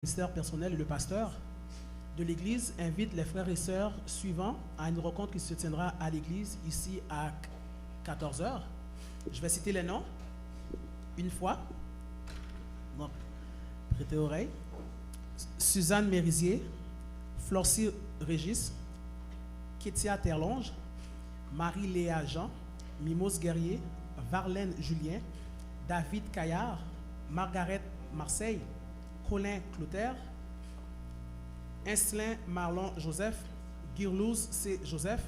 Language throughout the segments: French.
Ministère personnel et le pasteur de l'Église invite les frères et sœurs suivants à une rencontre qui se tiendra à l'Église ici à 14 heures. Je vais citer les noms une fois. Donc, prêtez oreille. Suzanne Mérisier, Florcy Régis, Kétia Terlonge, Marie-Léa Jean, Mimos Guerrier, Varlène Julien, David Caillard, Margaret Marseille, Colin Clotaire, Inslin Marlon Joseph, Guirlouz C. Joseph,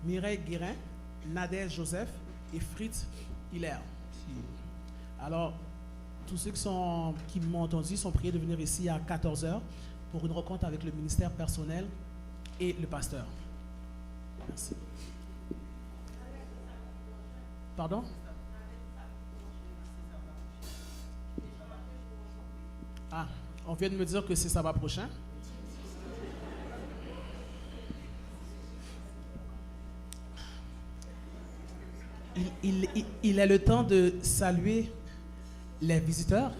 Mireille Guérin, Nadège Joseph et Fritz Hilaire. Alors, tous ceux qui m'ont entendu sont priés de venir ici à 14 heures pour une rencontre avec le ministère personnel et le pasteur. Merci. Pardon? Ah, on vient de me dire que c'est sabbat prochain. Il est le temps de saluer les visiteurs.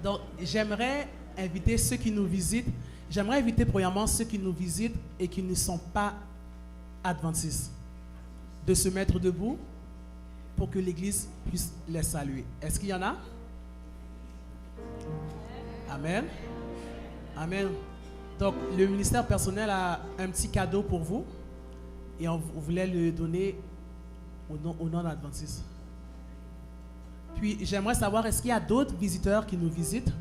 Donc, j'aimerais inviter ceux qui nous visitent. J'aimerais inviter premièrement ceux qui nous visitent et qui ne sont pas adventistes de se mettre debout pour que l'Église puisse les saluer. Est-ce qu'il y en a? Amen. Amen. Donc, le ministère personnel a un petit cadeau pour vous et on voulait le donner au nom d'Adventiste. Puis, j'aimerais savoir, est-ce qu'il y a d'autres visiteurs qui nous visitent?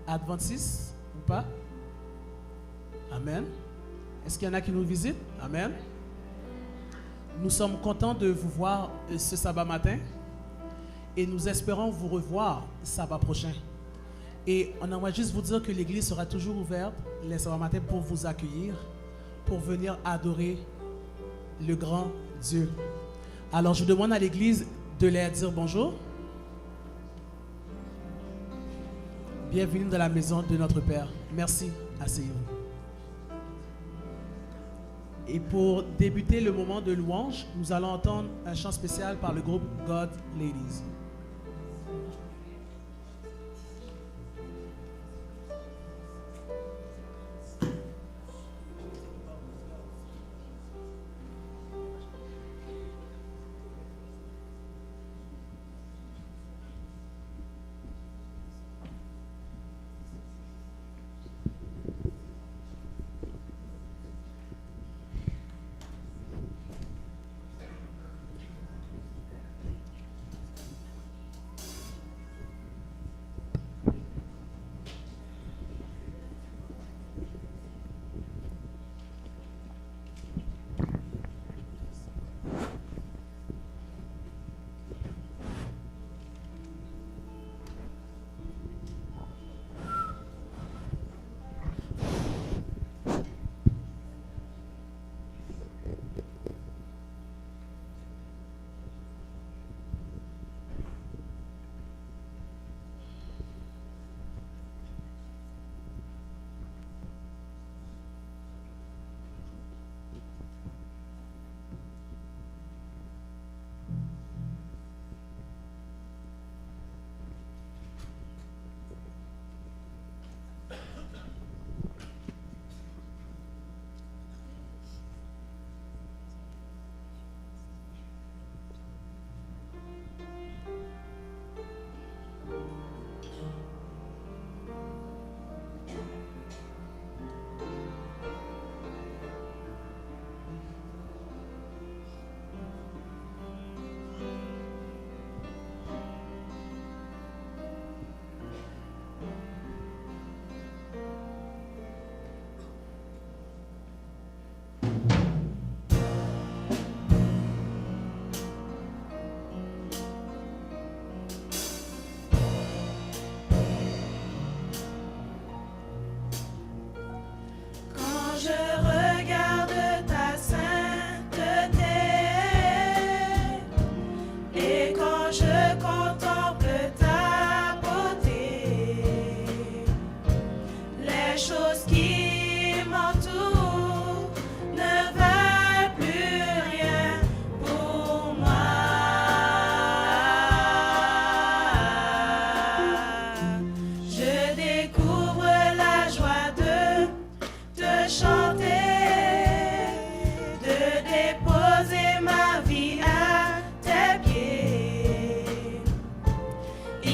Adventistes ou pas? Amen. Est-ce qu'il y en a qui nous visitent? Amen. Nous sommes contents de vous voir ce sabbat matin et nous espérons vous revoir sabbat prochain. Et on aimerait juste vous dire que l'église sera toujours ouverte les sabbats matins pour vous accueillir, pour venir adorer le grand Dieu. Alors je demande à l'église de leur dire bonjour. Bienvenue dans la maison de notre Père. Merci, asseyez-vous. Et pour débuter le moment de louange, nous allons entendre un chant spécial par le groupe God Ladies.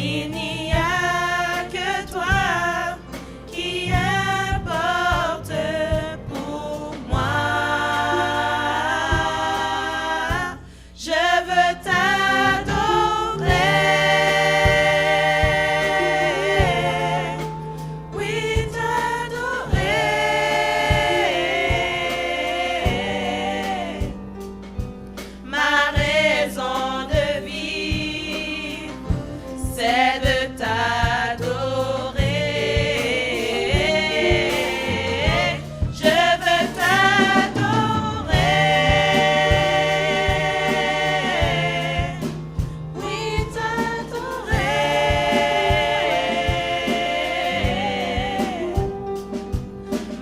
Il n'y a que toi qui importe pour moi. Je veux t'adorer, oui t'adorer. Ma raison de vivre, c'est de t'adorer. Je veux t'adorer, oui t'adorer.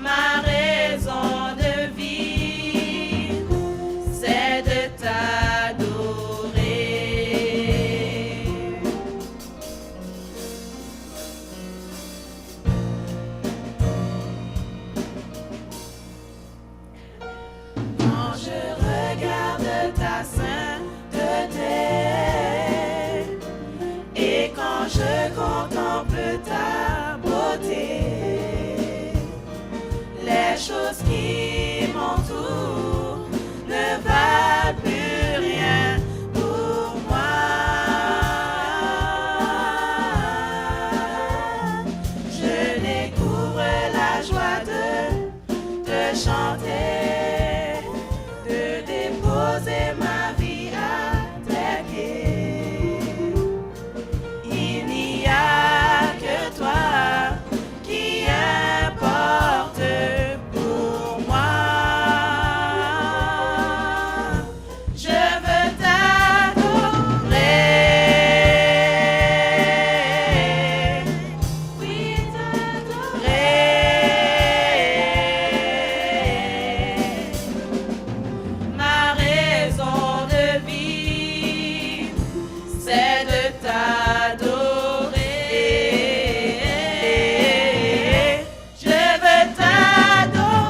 Ma raison de vivre, c'est de t'adorer. Quand je regarde ta sainteté et quand je contemple ta beauté, les choses qui m'entourent ne valent plus rien pour moi. Je découvre la joie de te chanter, de déposer ma vie à tes pieds. Il n'y a que toi qui importe pour moi. Je veux t'adorer, oui t'adorer. Ma raison de vivre, c'est de t'adorer. Je veux t'adorer,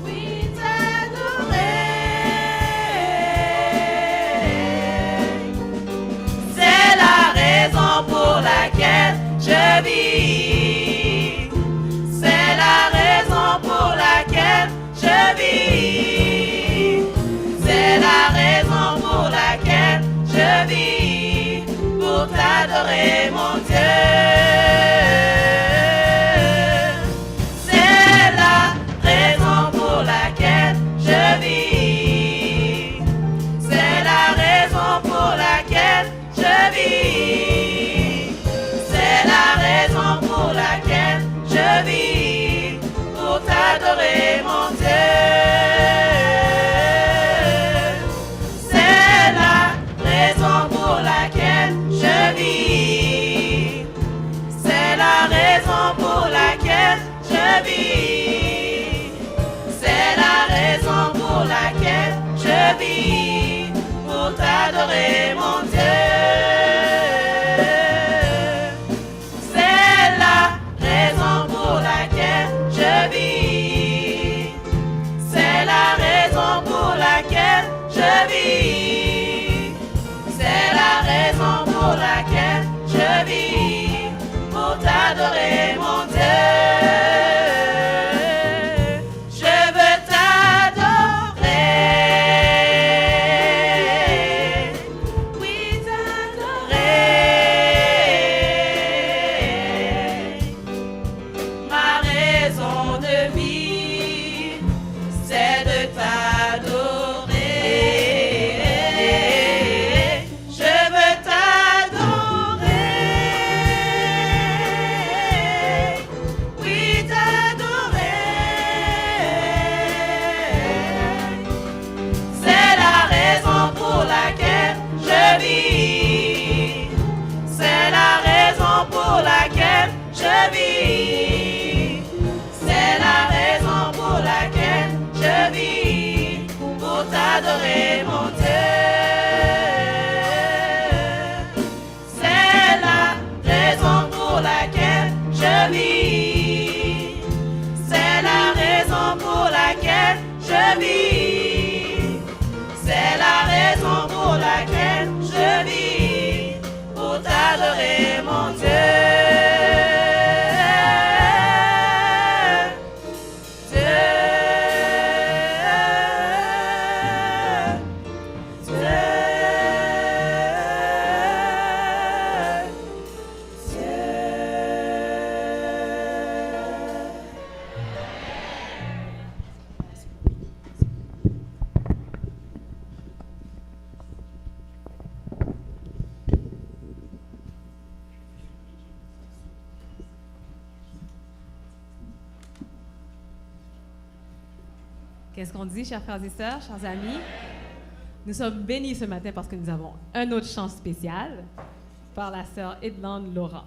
oui t'adorer. C'est la raison pour laquelle je vis. C'est la raison pour laquelle je vis. C'est la raison pour laquelle je vis. Pour t'adorer, mon Dieu. C'est la raison pour laquelle je vis. C'est la raison pour laquelle je vis. C'est la raison pour laquelle je vis. Pour t'adorer, mon Dieu. C'est la raison pour laquelle je vis. C'est la raison pour laquelle je vis. C'est la raison pour laquelle je vis. Pour t'adorer, mon Dieu. C'est la raison pour laquelle je vis. C'est la raison pour laquelle je vis. C'est la raison pour laquelle je vis. Pour t'adorer, mon Dieu. Je veux t'adorer, oui t'adorer. Ma raison de vivre, c'est de t'adorer. Je veux t'adorer. laquelle je vis, pour t'adorer mon Dieu. Qu'est-ce qu'on dit, chers frères et sœurs, chers amis? Nous sommes bénis ce matin parce que nous avons un autre chant spécial par la sœur Edlande Laurent.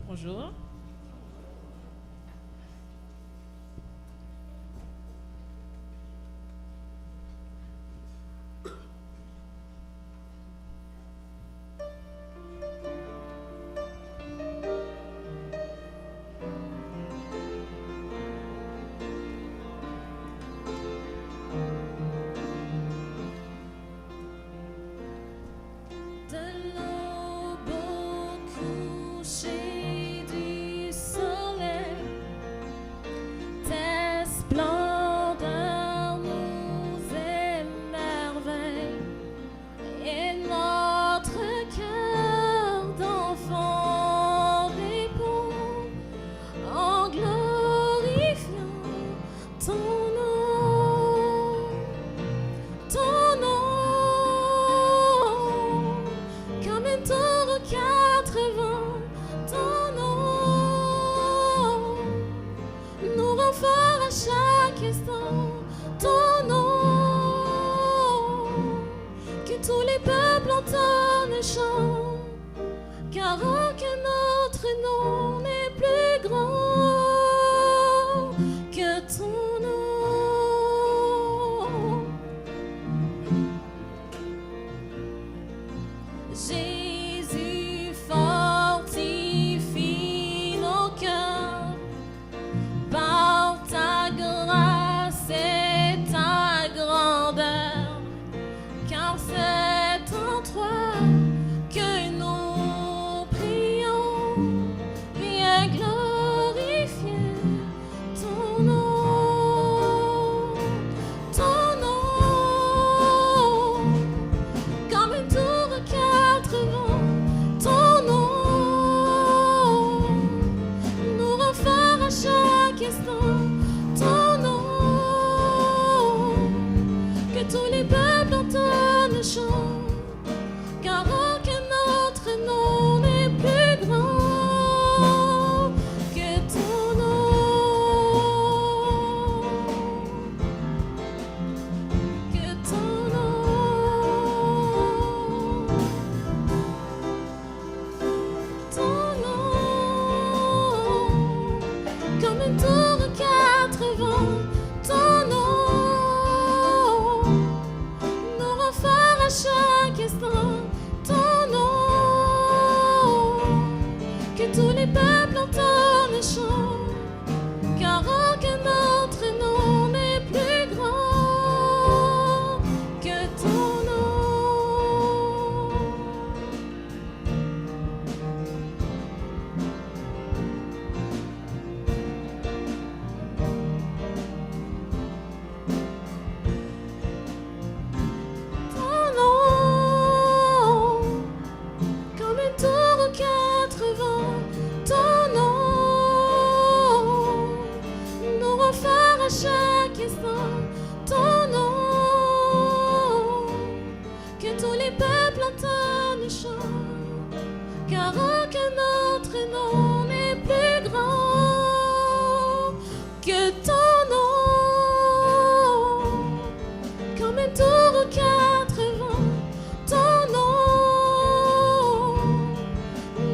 Bonjour.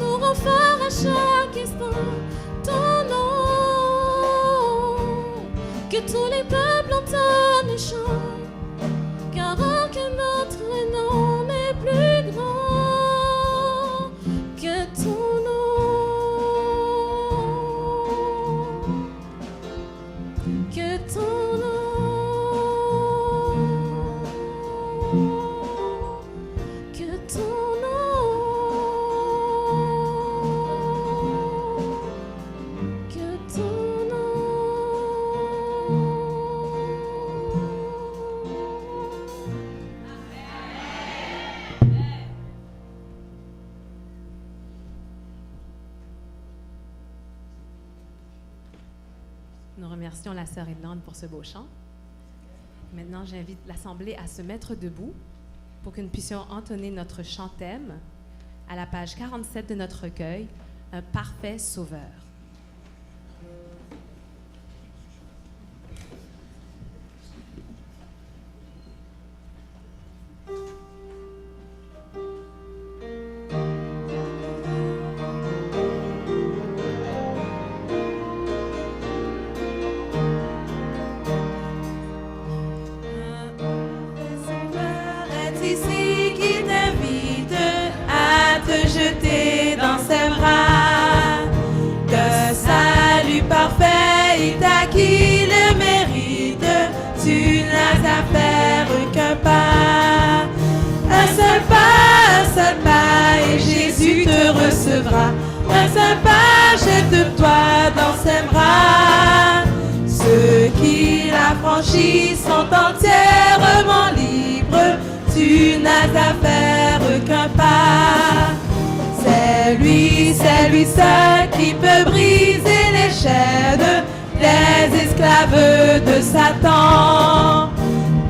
Nous glorifient ton nom. Que tous les peuples entendent les chants, car aucun autre nom n'est plus grand que ton nom. Que ton nom. Que ton nom. Que ton nom. Nous remercions la sœur Edlande pour ce beau chant. Maintenant, j'invite l'Assemblée à se mettre debout pour que nous puissions entonner notre chant thème à la page 47 de notre recueil, Un parfait sauveur. Est ici qui t'invite à te jeter dans ses bras. Le salut parfait, il t'acquit le mérite. Tu n'as à faire qu'un pas. Un seul pas, et Jésus te recevra. Un seul pas, jette-toi dans ses bras. Ceux qui la franchissent sont entièrement libres. Tu n'as à faire qu'un pas. C'est lui seul qui peut briser les chaînes des esclaves de Satan.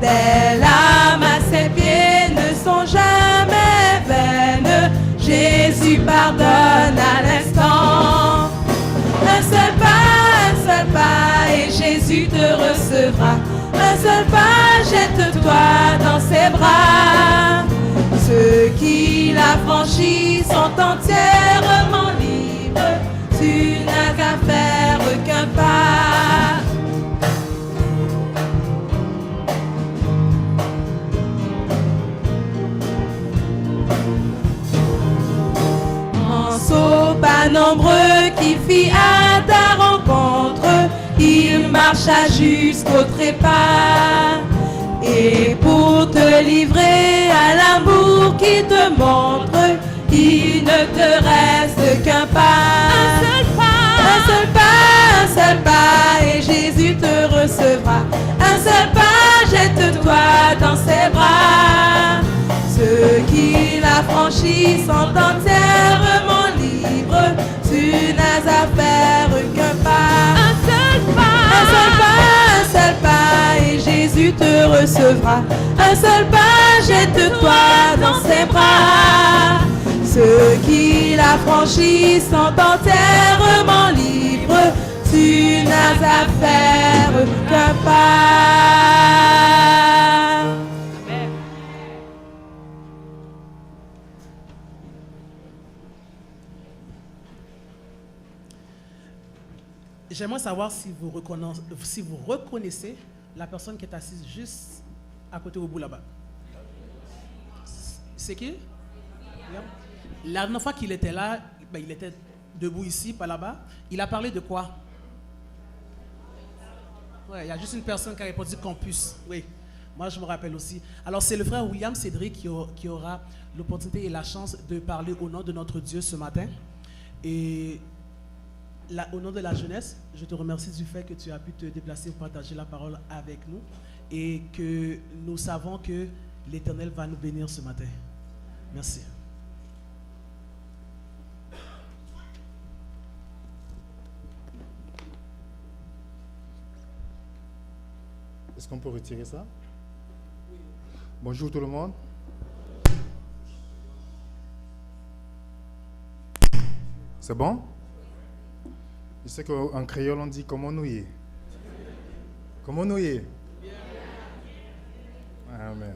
Des lames à ses pieds ne sont jamais vaines. Jésus pardonne à l'instant. Un seul pas, et Jésus te recevra. Un seul pas, jette-toi dans ses bras. Ceux qui la franchissent sont entièrement libres. Tu n'as qu'à faire qu'un pas. En saut pas nombreux qui fit à ta rencontre, il marcha jusqu'au trépas. Et pour te livrer à l'amour qui te montre, il ne te reste qu'un pas. Un seul pas, un seul pas, et Jésus te recevra. Un seul pas, jette-toi dans ses bras. Ceux qui la franchissent sont entièrement libres. Tu n'as à faire qu'un pas. Un seul pas, et Jésus te recevra. Un seul pas, jette-toi dans ses bras. Ceux qui la franchissent sont entièrement libres. Tu n'as à faire qu'un pas. J'aimerais savoir si vous reconnaissez la personne qui est assise juste à côté au bout là-bas. C'est qui? La dernière fois qu'il était là, il était debout ici, pas là-bas. Il a parlé de quoi? Ouais, il y a juste une personne qui a répondu campus. Oui, moi je me rappelle aussi. Alors c'est le frère William Cédric qui aura l'opportunité et la chance de parler au nom de notre Dieu ce matin. Et au nom de la jeunesse, je te remercie du fait que tu as pu te déplacer pour partager la parole avec nous et que nous savons que l'Éternel va nous bénir ce matin. Merci. Est-ce qu'on peut retirer ça? Bonjour tout le monde. C'est bon? Je sais qu'en créole on dit comment nous y est. Comment nous y est? Amen.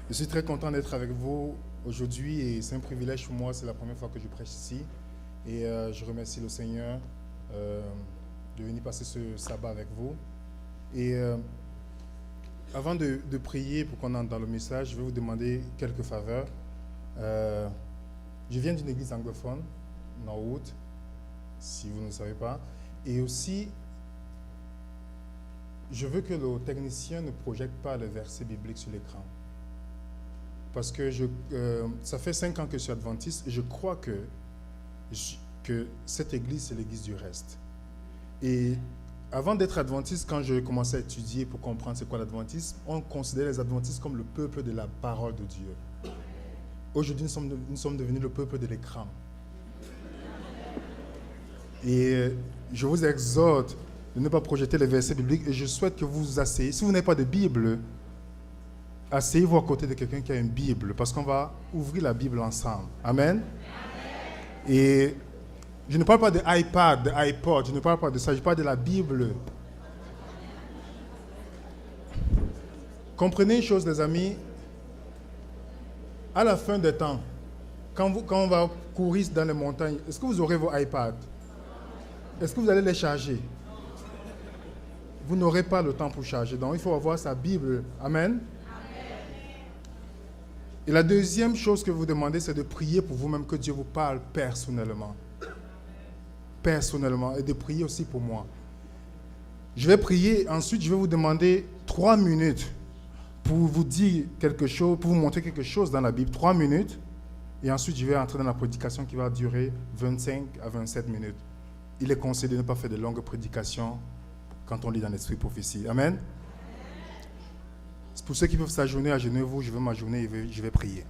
Je suis très content d'être avec vous aujourd'hui et c'est un privilège pour moi. C'est la première fois que je prêche ici. Et je remercie le Seigneur de venir passer ce sabbat avec vous. Et avant de prier pour qu'on entre dans le message, je vais vous demander quelques faveurs. Je viens d'une église anglophone, Norwood, si vous ne le savez pas. Et aussi, je veux que le technicien ne projette pas le verset biblique sur l'écran. Parce que ça fait 5 ans que je suis adventiste et je crois que cette église, c'est l'église du reste. Et avant d'être adventiste, quand je commençais à étudier pour comprendre c'est quoi l'adventisme, on considérait les adventistes comme le peuple de la parole de Dieu. Aujourd'hui, nous sommes devenus le peuple de l'écran. Et je vous exhorte de ne pas projeter les versets bibliques et je souhaite que vous vous asseyez. Si vous n'avez pas de Bible, asseyez-vous à côté de quelqu'un qui a une Bible parce qu'on va ouvrir la Bible ensemble. Amen. Et je ne parle pas de iPad, de iPod, je ne parle pas de ça, je parle de la Bible. Comprenez une chose, les amis, à la fin des temps, quand on va courir dans les montagnes, est-ce que vous aurez vos iPads? Est-ce que vous allez les charger? Vous n'aurez pas le temps pour charger, donc il faut avoir sa Bible. Amen. Et la deuxième chose que vous demandez, c'est de prier pour vous-même, que Dieu vous parle personnellement. Personnellement, et de prier aussi pour moi. Je vais prier, ensuite je vais vous demander 3 minutes pour vous dire quelque chose, pour vous montrer quelque chose dans la Bible. 3 minutes, et ensuite je vais entrer dans la prédication qui va durer 25 à 27 minutes. Il est conseillé de ne pas faire de longues prédications quand on lit dans l'esprit prophétie. Amen. Pour ceux qui peuvent s'agenouiller, agenouillez-vous, je vais m'agenouiller et je vais prier.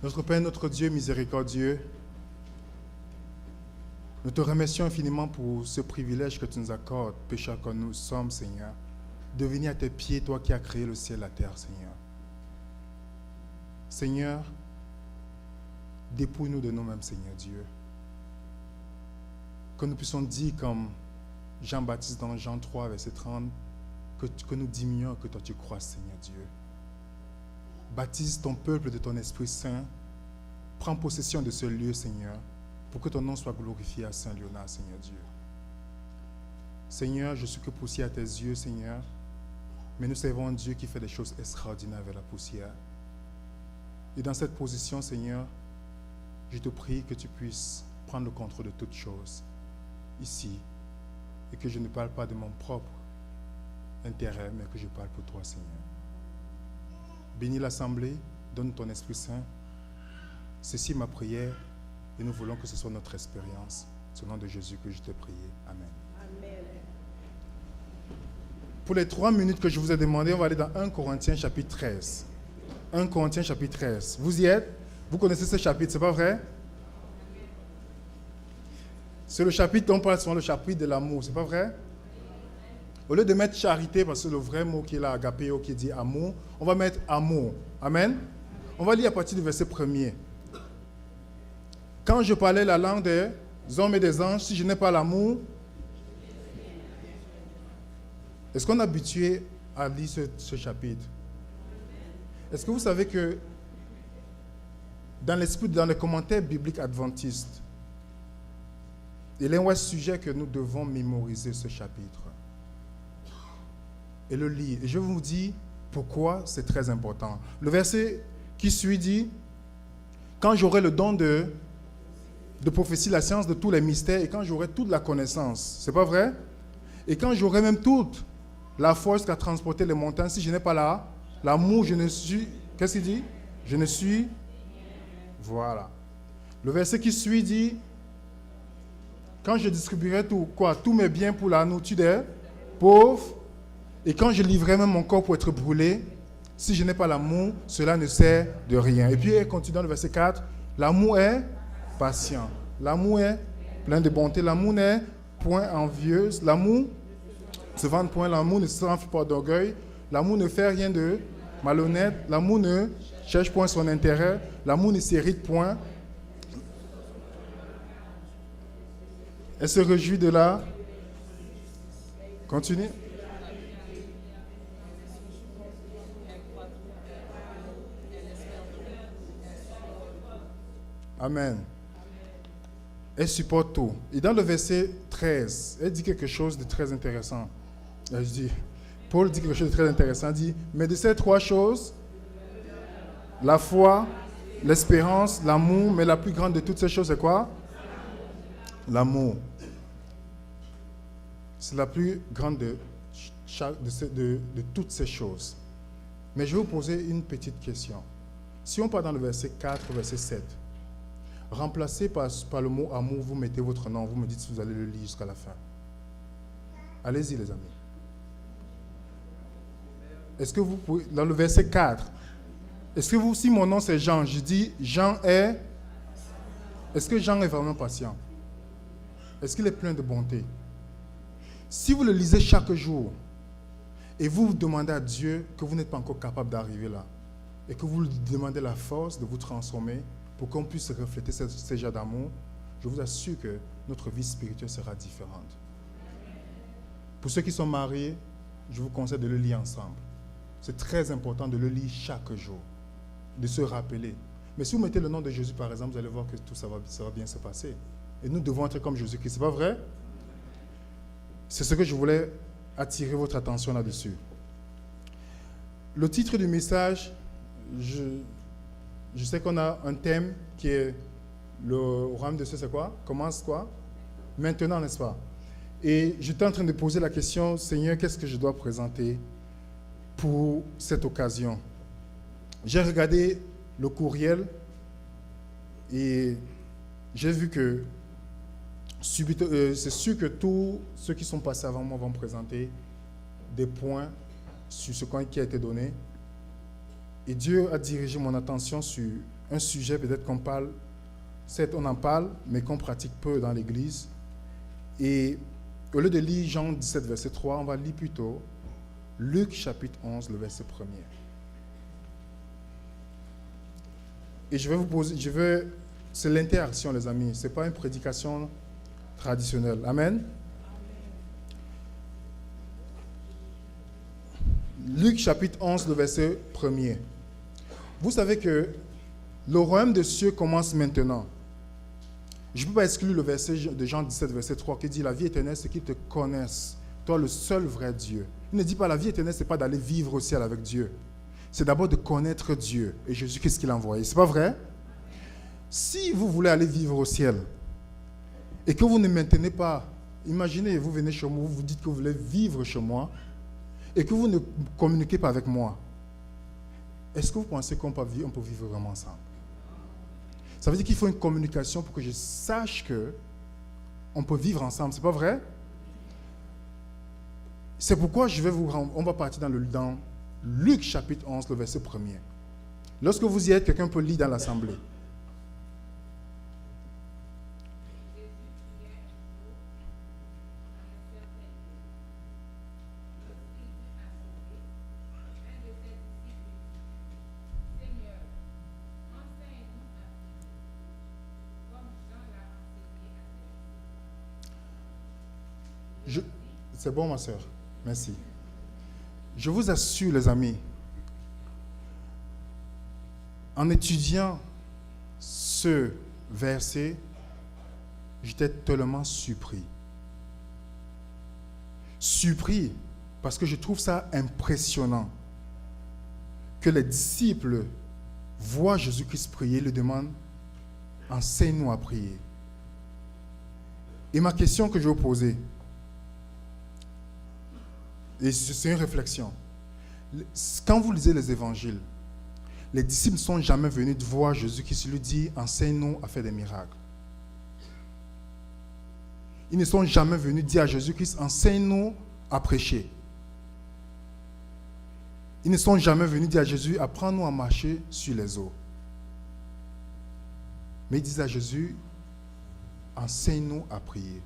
Notre Père, notre Dieu miséricordieux, nous te remercions infiniment pour ce privilège que tu nous accordes, pécheurs comme nous sommes, Seigneur, de venir à tes pieds, toi qui as créé le ciel et la terre, Seigneur. Seigneur, dépouille-nous de nous-mêmes, Seigneur Dieu. Que nous puissions dire comme Jean-Baptiste dans Jean 3, verset 30, que nous diminuons, que toi tu crois, Seigneur Dieu. Baptise ton peuple de ton Esprit Saint. Prends possession de ce lieu, Seigneur, pour que ton nom soit glorifié à Saint-Léonard, Seigneur Dieu. Seigneur, je suis que poussière à tes yeux, Seigneur, mais nous servons un Dieu qui fait des choses extraordinaires avec la poussière. Et dans cette position, Seigneur, je te prie que tu puisses prendre le contrôle de toutes choses ici et que je ne parle pas de mon propre intérêt, mais que je parle pour toi, Seigneur. Bénis l'assemblée, donne ton Esprit Saint. Ceci est ma prière et nous voulons que ce soit notre expérience. C'est au nom de Jésus que je t'ai prié. Amen. Amen. Pour les 3 minutes que je vous ai demandé, on va aller dans 1 Corinthiens chapitre 13. 1 Corinthiens chapitre 13. Vous y êtes? Vous connaissez ce chapitre, c'est pas vrai? C'est le chapitre dont on parle souvent, le chapitre de l'amour, c'est pas vrai? Au lieu de mettre charité, parce que le vrai mot qui est là, agapéo, qui dit amour, on va mettre amour. Amen? On va lire à partir du verset 1er. Quand je parlais la langue des hommes et des anges, si je n'ai pas l'amour, est-ce qu'on est habitué à lire ce chapitre? Est-ce que vous savez que dans l'esprit, dans les commentaires bibliques adventistes, il est un sujet que nous devons mémoriser ce chapitre et le lire. Et je vous dis pourquoi c'est très important. Le verset qui suit dit, quand j'aurai le don de prophétie, la science de tous les mystères, et quand j'aurai toute la connaissance, c'est pas vrai? Et quand j'aurai même toute la force qu'a transporté les montagnes, si je n'ai pas l'amour, je ne suis... Qu'est-ce qu'il dit? Je ne suis... Voilà. Le verset qui suit dit, quand je distribuerai tous mes biens pour la nourriture des pauvres, et quand je livrerai même mon corps pour être brûlé, si je n'ai pas l'amour, cela ne sert de rien. Et puis, il continue dans le verset 4, l'amour est patient, l'amour est plein de bonté, l'amour n'est point envieux, l'amour ne se vante point, l'amour ne s'enfle pas d'orgueil, l'amour ne fait rien de malhonnête, l'amour ne cherche point son intérêt, l'amour ne s'irrite point. Elle se réjouit de la... Continue. Amen. Elle supporte tout. Et dans le verset 13, elle dit quelque chose de très intéressant. Paul dit quelque chose de très intéressant. Il dit, mais de ces trois choses, la foi, l'espérance, l'amour, mais la plus grande de toutes ces choses, c'est quoi? L'amour. C'est la plus grande de toutes ces choses. Mais je vais vous poser une petite question. Si on part dans le verset 4, verset 7, remplacé par le mot amour, vous mettez votre nom, vous me dites si vous allez le lire jusqu'à la fin. Allez-y les amis. Est-ce que vous pouvez, dans le verset 4, est-ce que vous, si mon nom c'est Jean, je dis Jean est, est-ce que Jean est vraiment patient? Est-ce qu'il est plein de bonté? Si vous le lisez chaque jour et vous demandez à Dieu que vous n'êtes pas encore capable d'arriver là et que vous lui demandez la force de vous transformer pour qu'on puisse refléter ce genre d'amour, je vous assure que notre vie spirituelle sera différente. Pour ceux qui sont mariés, je vous conseille de le lire ensemble. C'est très important de le lire chaque jour, de se rappeler. Mais si vous mettez le nom de Jésus, par exemple, vous allez voir que tout ça va bien se passer. Et nous devons être comme Jésus-Christ. C'est pas vrai? C'est ce que je voulais attirer votre attention là-dessus. Le titre du message, je sais qu'on a un thème qui est le royaume de Dieu, c'est quoi? Commence quoi? Maintenant, n'est-ce pas? Et j'étais en train de poser la question, Seigneur, qu'est-ce que je dois présenter pour cette occasion? J'ai regardé le courriel et j'ai vu que c'est sûr que tous ceux qui sont passés avant moi vont présenter des points sur ce qui a été donné. Et Dieu a dirigé mon attention sur un sujet, peut-être qu'on parle, certes on en parle, mais qu'on pratique peu dans l'Église. Et au lieu de lire Jean 17, verset 3, on va lire plutôt Luc chapitre 11, le verset 1er. Et c'est l'interaction les amis, ce n'est pas une prédication traditionnelle. Amen. Luc chapitre 11, le verset 1er. Vous savez que le royaume des cieux commence maintenant. Je ne peux pas exclure le verset de Jean 17, verset 3, qui dit « La vie éternelle, c'est qu'ils te connaissent, toi le seul vrai Dieu. » Il ne dit pas « La vie éternelle, ce n'est pas d'aller vivre au ciel avec Dieu. C'est d'abord de connaître Dieu et Jésus, qu'est-ce qu'il a envoyé. » Ce n'est pas vrai? Si vous voulez aller vivre au ciel et que vous ne maintenez pas, imaginez, vous venez chez moi, vous dites que vous voulez vivre chez moi et que vous ne communiquez pas avec moi, est-ce que vous pensez qu'on peut vivre vraiment ensemble? Ça veut dire qu'il faut une communication pour que je sache qu'on peut vivre ensemble. Ce n'est pas vrai? C'est pourquoi on va partir dans Luc chapitre 11, le verset 1er. Lorsque vous y êtes, quelqu'un peut lire dans l'assemblée. C'est bon, ma soeur. Merci. Je vous assure, les amis, en étudiant ce verset, j'étais tellement surpris. Surpris parce que je trouve ça impressionnant que les disciples voient Jésus-Christ prier, lui demandent « Enseigne-nous à prier ». Et ma question que je vais vous poser, et c'est une réflexion. Quand vous lisez les évangiles, les disciples ne sont jamais venus de voir Jésus qui lui dit « Enseigne-nous à faire des miracles ». Ils ne sont jamais venus dire à Jésus-Christ « Enseigne-nous à prêcher ». Ils ne sont jamais venus dire à Jésus « Apprends-nous à marcher sur les eaux ». Mais ils disent à Jésus « Enseigne-nous à prier ».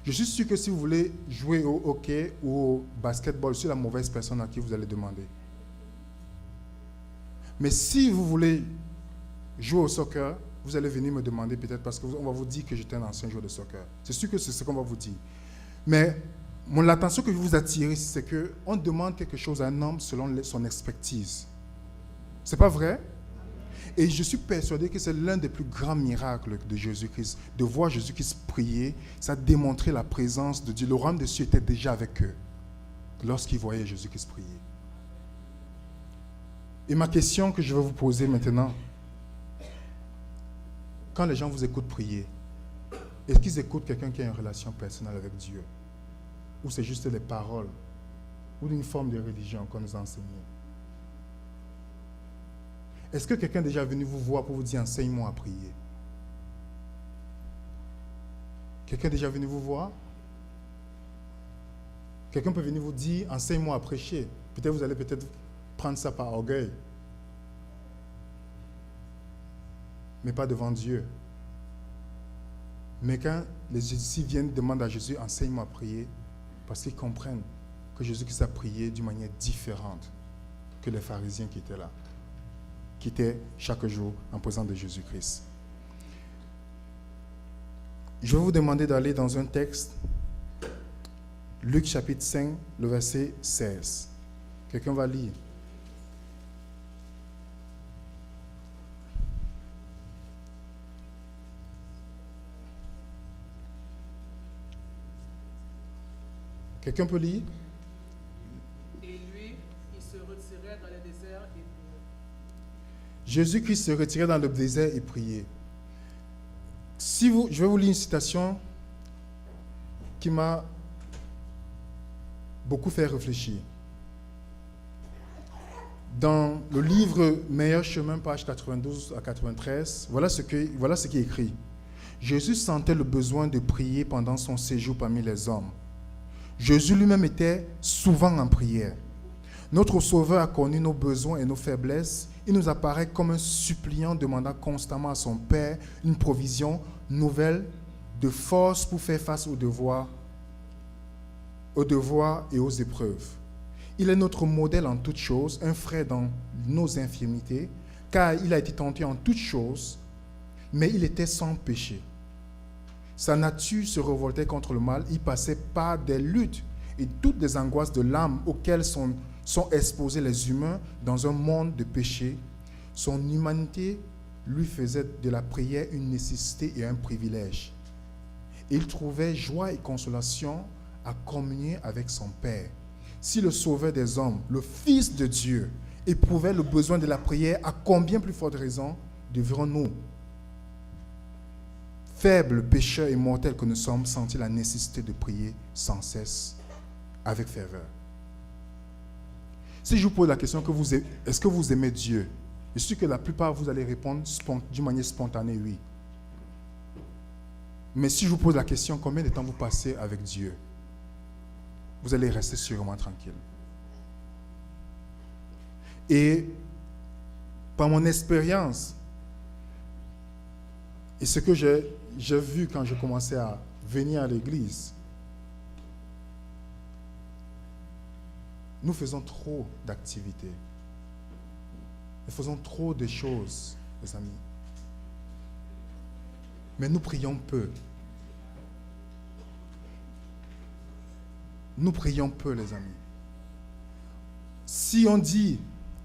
Je suis sûr que si vous voulez jouer au hockey ou au basketball, c'est la mauvaise personne à qui vous allez demander. Mais si vous voulez jouer au soccer, vous allez venir me demander peut-être parce qu'on va vous dire que j'étais un ancien joueur de soccer. C'est sûr que c'est ce qu'on va vous dire. Mais l'attention que je vous attire, c'est qu'on demande quelque chose à un homme selon son expertise. C'est pas vrai? Et je suis persuadé que c'est l'un des plus grands miracles de Jésus-Christ. De voir Jésus-Christ prier, ça démontrait la présence de Dieu. Le royaume des cieux était déjà avec eux lorsqu'ils voyaient Jésus-Christ prier. Et ma question que je vais vous poser maintenant, quand les gens vous écoutent prier, est-ce qu'ils écoutent quelqu'un qui a une relation personnelle avec Dieu? Ou c'est juste des paroles? Ou une forme de religion qu'on nous a enseignée? Est-ce que quelqu'un est déjà venu vous voir pour vous dire enseigne-moi à prier? Quelqu'un est déjà venu vous voir? Quelqu'un peut venir vous dire enseigne-moi à prêcher. Peut-être vous allez prendre ça par orgueil. Mais pas devant Dieu. Mais quand les disciples viennent demander à Jésus enseigne-moi à prier, parce qu'ils comprennent que Jésus-Christ a prié d'une manière différente que les pharisiens qui étaient là, qui étaient chaque jour en présence de Jésus-Christ. Je vais vous demander d'aller dans un texte, Luc chapitre 5, le verset 16. Quelqu'un va lire. Quelqu'un peut lire? Et lui, il se retirait dans le désert et priait. Jésus-Christ se retirait dans le désert et priait. Je vais vous lire une citation qui m'a beaucoup fait réfléchir. Dans le livre Meilleur chemin, page 92 à 93, voilà ce qui est écrit. Jésus sentait le besoin de prier pendant son séjour parmi les hommes. Jésus lui-même était souvent en prière. Notre Sauveur a connu nos besoins et nos faiblesses. Il nous apparaît comme un suppliant demandant constamment à son Père une provision nouvelle de force pour faire face aux devoirs et aux épreuves. Il est notre modèle en toutes choses, un frère dans nos infirmités, car il a été tenté en toutes choses, mais il était sans péché. Sa nature se révoltait contre le mal, il passait par des luttes et toutes les angoisses de l'âme auxquelles sont exposés les humains dans un monde de péché. Son humanité lui faisait de la prière une nécessité et un privilège. Il trouvait joie et consolation à communier avec son Père. Si le Sauveur des hommes, le Fils de Dieu, éprouvait le besoin de la prière, à combien plus forte raison devrions-nous, faibles, pécheurs et mortels que nous sommes, sentir la nécessité de prier sans cesse, avec ferveur? Si je vous pose la question, est-ce que vous aimez Dieu? Je suis sûr que la plupart vous allez répondre d'une manière spontanée, oui. Mais si je vous pose la question, combien de temps vous passez avec Dieu? Vous allez rester sûrement tranquille. Et par mon expérience, et ce que j'ai vu quand j'ai commencé à venir à l'église, nous faisons trop d'activités. Nous faisons trop de choses, les amis. Mais nous prions peu. Nous prions peu, les amis. Si on dit,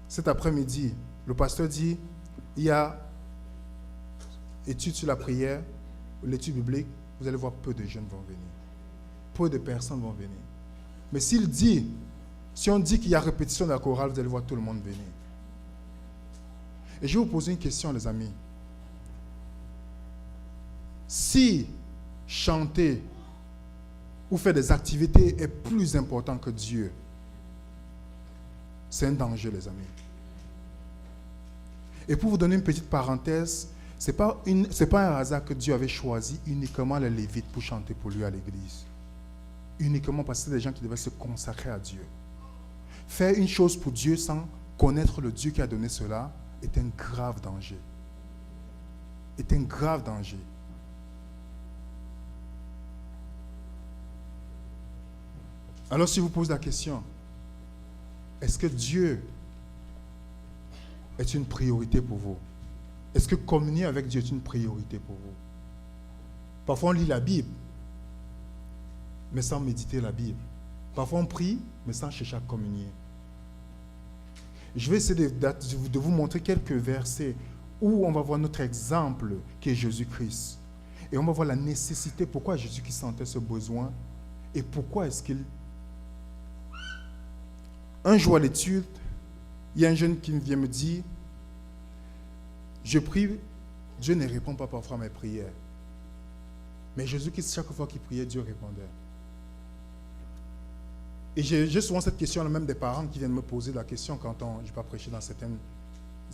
cet après-midi, le pasteur dit, il y a étude sur la prière, l'étude biblique, vous allez voir peu de jeunes vont venir. Peu de personnes vont venir. Mais si on dit qu'il y a répétition de la chorale, vous allez voir tout le monde venir. Et je vais vous poser une question, les amis. Si chanter ou faire des activités est plus important que Dieu, c'est un danger, les amis. Et pour vous donner une petite parenthèse, ce n'est pas un hasard que Dieu avait choisi uniquement les Lévites pour chanter pour lui à l'église. Uniquement parce que c'est des gens qui devaient se consacrer à Dieu. Faire une chose pour Dieu sans connaître le Dieu qui a donné cela est un grave danger. Est un grave danger. Alors si vous posez la question, est-ce que Dieu est une priorité pour vous? Est-ce que communier avec Dieu est une priorité pour vous? Parfois on lit la Bible, mais sans méditer la Bible. Parfois on prie, mais sans chercher à communier. Je vais essayer de vous montrer quelques versets où on va voir notre exemple qui est Jésus-Christ. Et on va voir la nécessité, pourquoi Jésus-Christ sentait ce besoin et pourquoi est-ce qu'il... Un jour à l'étude, il y a un jeune qui vient me dire, je prie, Dieu ne répond pas parfois à mes prières. Mais Jésus-Christ, chaque fois qu'il priait, Dieu répondait. Et j'ai souvent cette question, même des parents qui viennent me poser la question quand je vais pas prêcher dans certains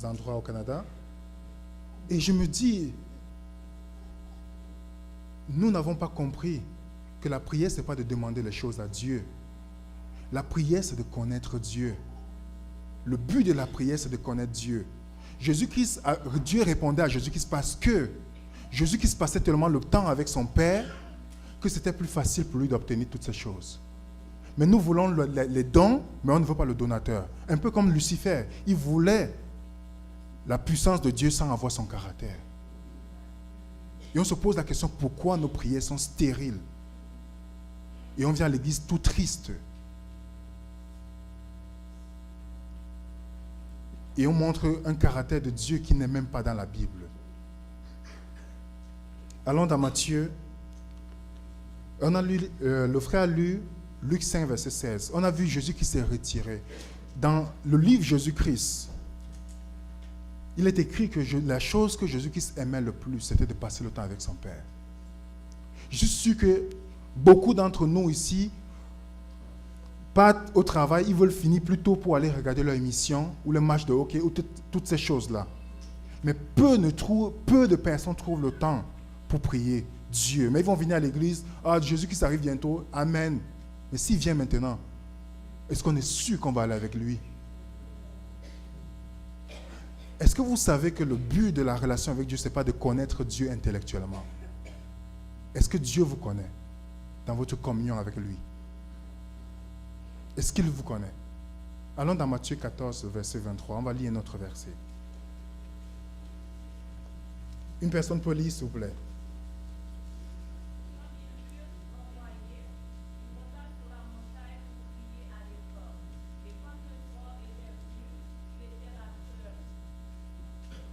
endroits au Canada. Et je me dis, nous n'avons pas compris que la prière, ce n'est pas de demander les choses à Dieu. La prière, c'est de connaître Dieu. Le but de la prière, c'est de connaître Dieu. Dieu répondait à Jésus-Christ parce que Jésus-Christ passait tellement le temps avec son Père que c'était plus facile pour lui d'obtenir toutes ces choses. Mais nous voulons les dons, mais on ne veut pas le donateur. Un peu comme Lucifer, il voulait la puissance de Dieu sans avoir son caractère. Et on se pose la question, pourquoi nos prières sont stériles? Et on vient à l'église tout triste. Et on montre un caractère de Dieu qui n'est même pas dans la Bible. Allons dans Matthieu. Le frère a lu Luc 5, verset 16. On a vu Jésus qui s'est retiré. Dans le livre Jésus-Christ, il est écrit que la chose que Jésus-Christ aimait le plus, c'était de passer le temps avec son Père. Je suis sûr que beaucoup d'entre nous ici partent au travail, ils veulent finir plus tôt pour aller regarder leur émission ou le match de hockey ou toutes ces choses-là. Mais peu de personnes trouvent le temps pour prier Dieu. Mais ils vont venir à l'église, Jésus-Christ arrive bientôt, Amen. Mais s'il vient maintenant, est-ce qu'on est sûr qu'on va aller avec lui? Est-ce que vous savez que le but de la relation avec Dieu, ce n'est pas de connaître Dieu intellectuellement? Est-ce que Dieu vous connaît dans votre communion avec lui? Est-ce qu'il vous connaît? Allons dans Matthieu 14, verset 23. On va lire un autre verset. Une personne peut lire, s'il vous plaît.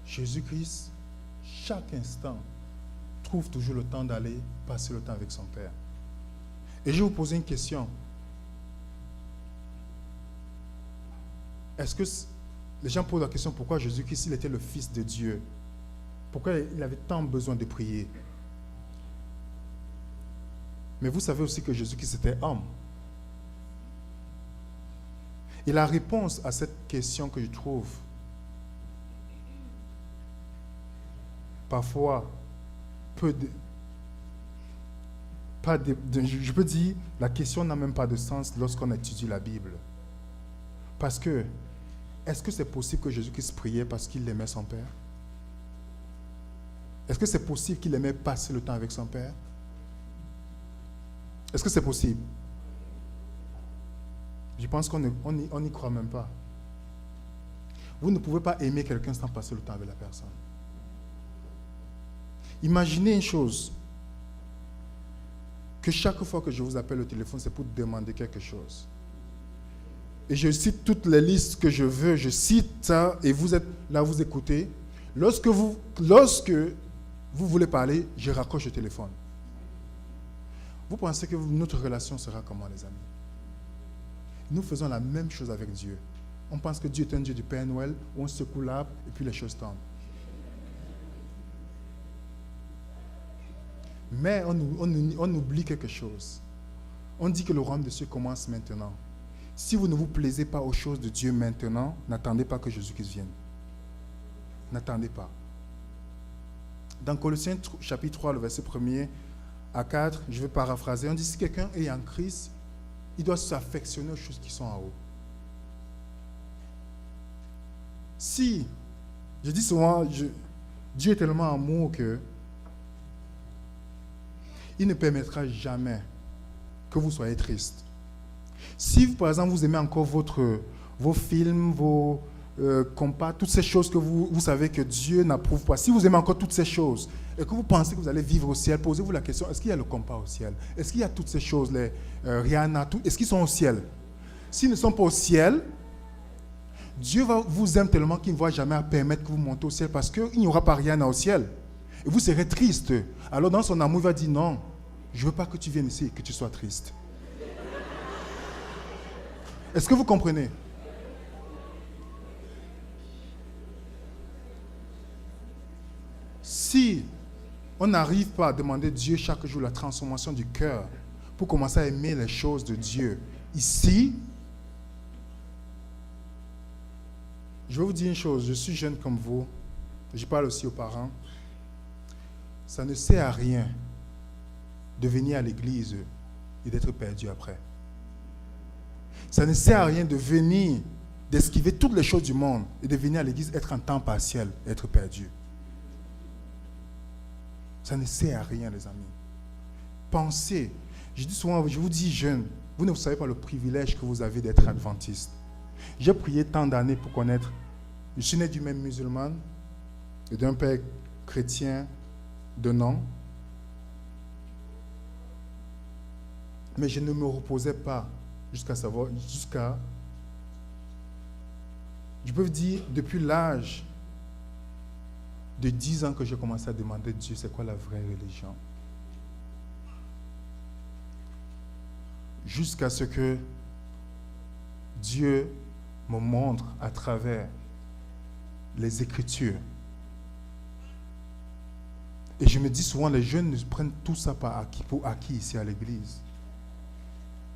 Jésus-Christ, chaque instant, trouve toujours le temps d'aller passer le temps avec son Père. Et je vais vous poser une question. Est-ce que les gens posent la question pourquoi Jésus-Christ, il était le Fils de Dieu, pourquoi il avait tant besoin de prier? Mais vous savez aussi que Jésus-Christ était homme. Et la réponse à cette question que je trouve parfois je peux dire, la question n'a même pas de sens lorsqu'on étudie la Bible. Parce que, est-ce que c'est possible que Jésus-Christ priait parce qu'il aimait son Père? Est-ce que c'est possible qu'il aimait passer le temps avec son Père? Est-ce que c'est possible? Je pense qu'on n'y croit même pas. Vous ne pouvez pas aimer quelqu'un sans passer le temps avec la personne. Imaginez une chose, que chaque fois que je vous appelle au téléphone, c'est pour demander quelque chose. Et je cite toutes les listes que je veux, je cite ça, et vous êtes là, vous écoutez. Lorsque vous voulez parler, je raccroche le téléphone. Vous pensez que notre relation sera comment, les amis? Nous faisons la même chose avec Dieu. On pense que Dieu est un Dieu du Père Noël, où on secoue l'arbre et puis les choses tombent. Mais on oublie quelque chose. On dit que le royaume de Dieu commence maintenant. Si vous ne vous plaisez pas aux choses de Dieu maintenant, n'attendez pas que Jésus-Christ vienne. N'attendez pas. Dans Colossiens chapitre 3, le verset 1er à 4, je vais paraphraser, on dit si quelqu'un est en Christ, il doit s'affectionner aux choses qui sont en haut. Si, je dis souvent, Dieu est tellement amour que il ne permettra jamais que vous soyez triste. Si, par exemple, vous aimez encore vos films, vos compas, toutes ces choses que vous savez que Dieu n'approuve pas, si vous aimez encore toutes ces choses et que vous pensez que vous allez vivre au ciel, posez-vous la question, est-ce qu'il y a le compas au ciel? Est-ce qu'il y a toutes ces choses, les Rihanna, est-ce qu'ils sont au ciel? S'ils ne sont pas au ciel, Dieu vous aime tellement qu'il ne va jamais permettre que vous montez au ciel parce qu'il n'y aura pas rien au ciel. Et vous serez triste. Alors dans son amour, il va dire non, je ne veux pas que tu viennes ici et que tu sois triste. Est-ce que vous comprenez? Si on n'arrive pas à demander à Dieu chaque jour la transformation du cœur pour commencer à aimer les choses de Dieu ici, je vais vous dire une chose, je suis jeune comme vous, je parle aussi aux parents, ça ne sert à rien de venir à l'église et d'être perdu après. Ça ne sert à rien de venir, d'esquiver toutes les choses du monde et de venir à l'église être en temps partiel, être perdu. Ça ne sert à rien, les amis. Pensez, je dis souvent, je vous dis jeunes, vous ne savez pas le privilège que vous avez d'être adventiste. J'ai prié tant d'années pour connaître. Je suis né du même musulman et d'un père chrétien de nom. Mais je ne me reposais pas jusqu'à savoir, je peux vous dire, depuis l'âge de 10 ans que j'ai commencé à demander à Dieu, c'est quoi la vraie religion? Jusqu'à ce que Dieu me montre à travers les Écritures. Et je me dis souvent, les jeunes prennent tout ça pour acquis ici à l'église.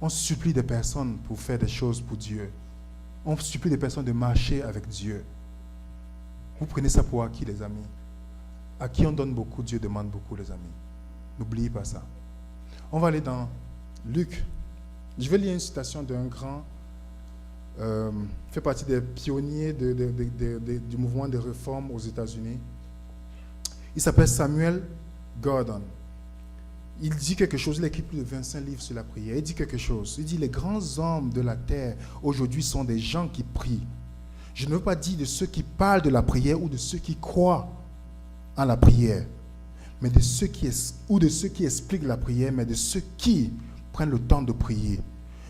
On supplie des personnes pour faire des choses pour Dieu. On supplie des personnes de marcher avec Dieu. Vous prenez ça pour acquis, les amis. À qui on donne beaucoup, Dieu demande beaucoup, les amis. N'oubliez pas ça. On va aller dans Luc. Je vais lire une citation d'un grand, fait partie des pionniers du mouvement de réforme aux États-Unis. Il s'appelle Samuel Gordon. Il dit quelque chose, il a écrit plus de 25 livres sur la prière. Il dit quelque chose. Il dit, les grands hommes de la terre aujourd'hui sont des gens qui prient. Je ne veux pas dire de ceux qui parlent de la prière ou de ceux qui croient en la prière, mais de ceux qui expliquent la prière, mais de ceux qui prennent le temps de prier.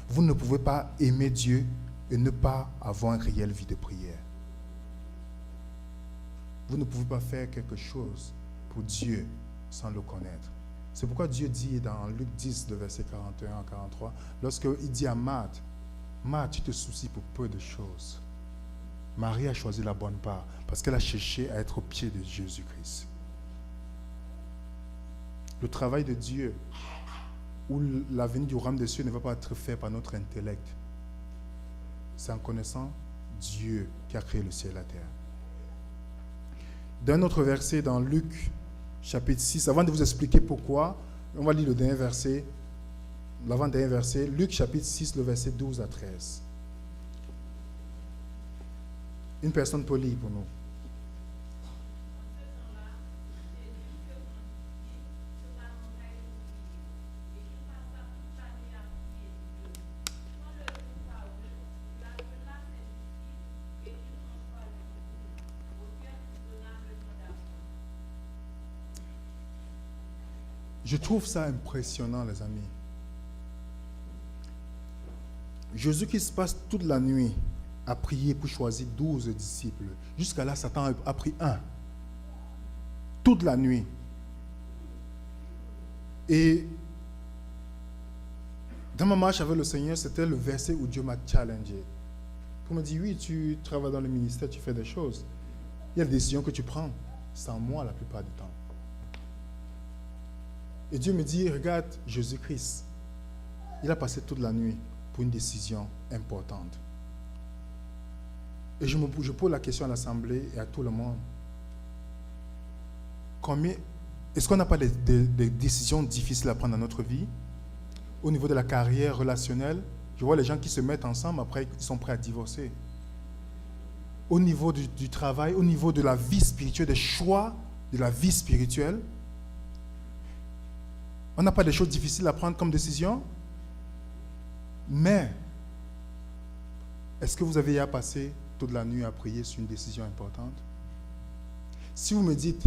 Vous ne pouvez pas aimer Dieu et ne pas avoir une réelle vie de prière. Vous ne pouvez pas faire quelque chose pour Dieu sans le connaître. C'est pourquoi Dieu dit dans Luc 10, le verset 41 à 43, lorsqu'il dit à Marthe, Marthe, tu te soucies pour peu de choses. Marie a choisi la bonne part parce qu'elle a cherché à être au pied de Jésus-Christ. Le travail de Dieu ou la venue du royaume des cieux ne va pas être fait par notre intellect. C'est en connaissant Dieu qui a créé le ciel et la terre. D'un autre verset dans Luc chapitre 6, avant de vous expliquer pourquoi, on va lire le dernier verset, l'avant-dernier verset, Luc chapitre 6, le verset 12 à 13. Une personne peut lire pour nous. Je trouve ça impressionnant, les amis. Jésus qui se passe toute la nuit à prier pour choisir 12 disciples. Jusqu'à là, Satan a pris un. Toute la nuit. Et dans ma marche avec le Seigneur, c'était le verset où Dieu m'a challengé. Il m'a dit, oui, tu travailles dans le ministère, tu fais des choses. Il y a des décisions que tu prends sans moi la plupart du temps. Et Dieu me dit, regarde Jésus-Christ. Il a passé toute la nuit pour une décision importante. Et je pose la question à l'Assemblée et à tout le monde. Est-ce qu'on n'a pas des décisions difficiles à prendre dans notre vie? Au niveau de la carrière relationnelle, je vois les gens qui se mettent ensemble, après ils sont prêts à divorcer. Au niveau du travail, au niveau de la vie spirituelle, des choix de la vie spirituelle, on n'a pas des choses difficiles à prendre comme décision, mais est-ce que vous avez à passer toute la nuit à prier sur une décision importante? Si vous me dites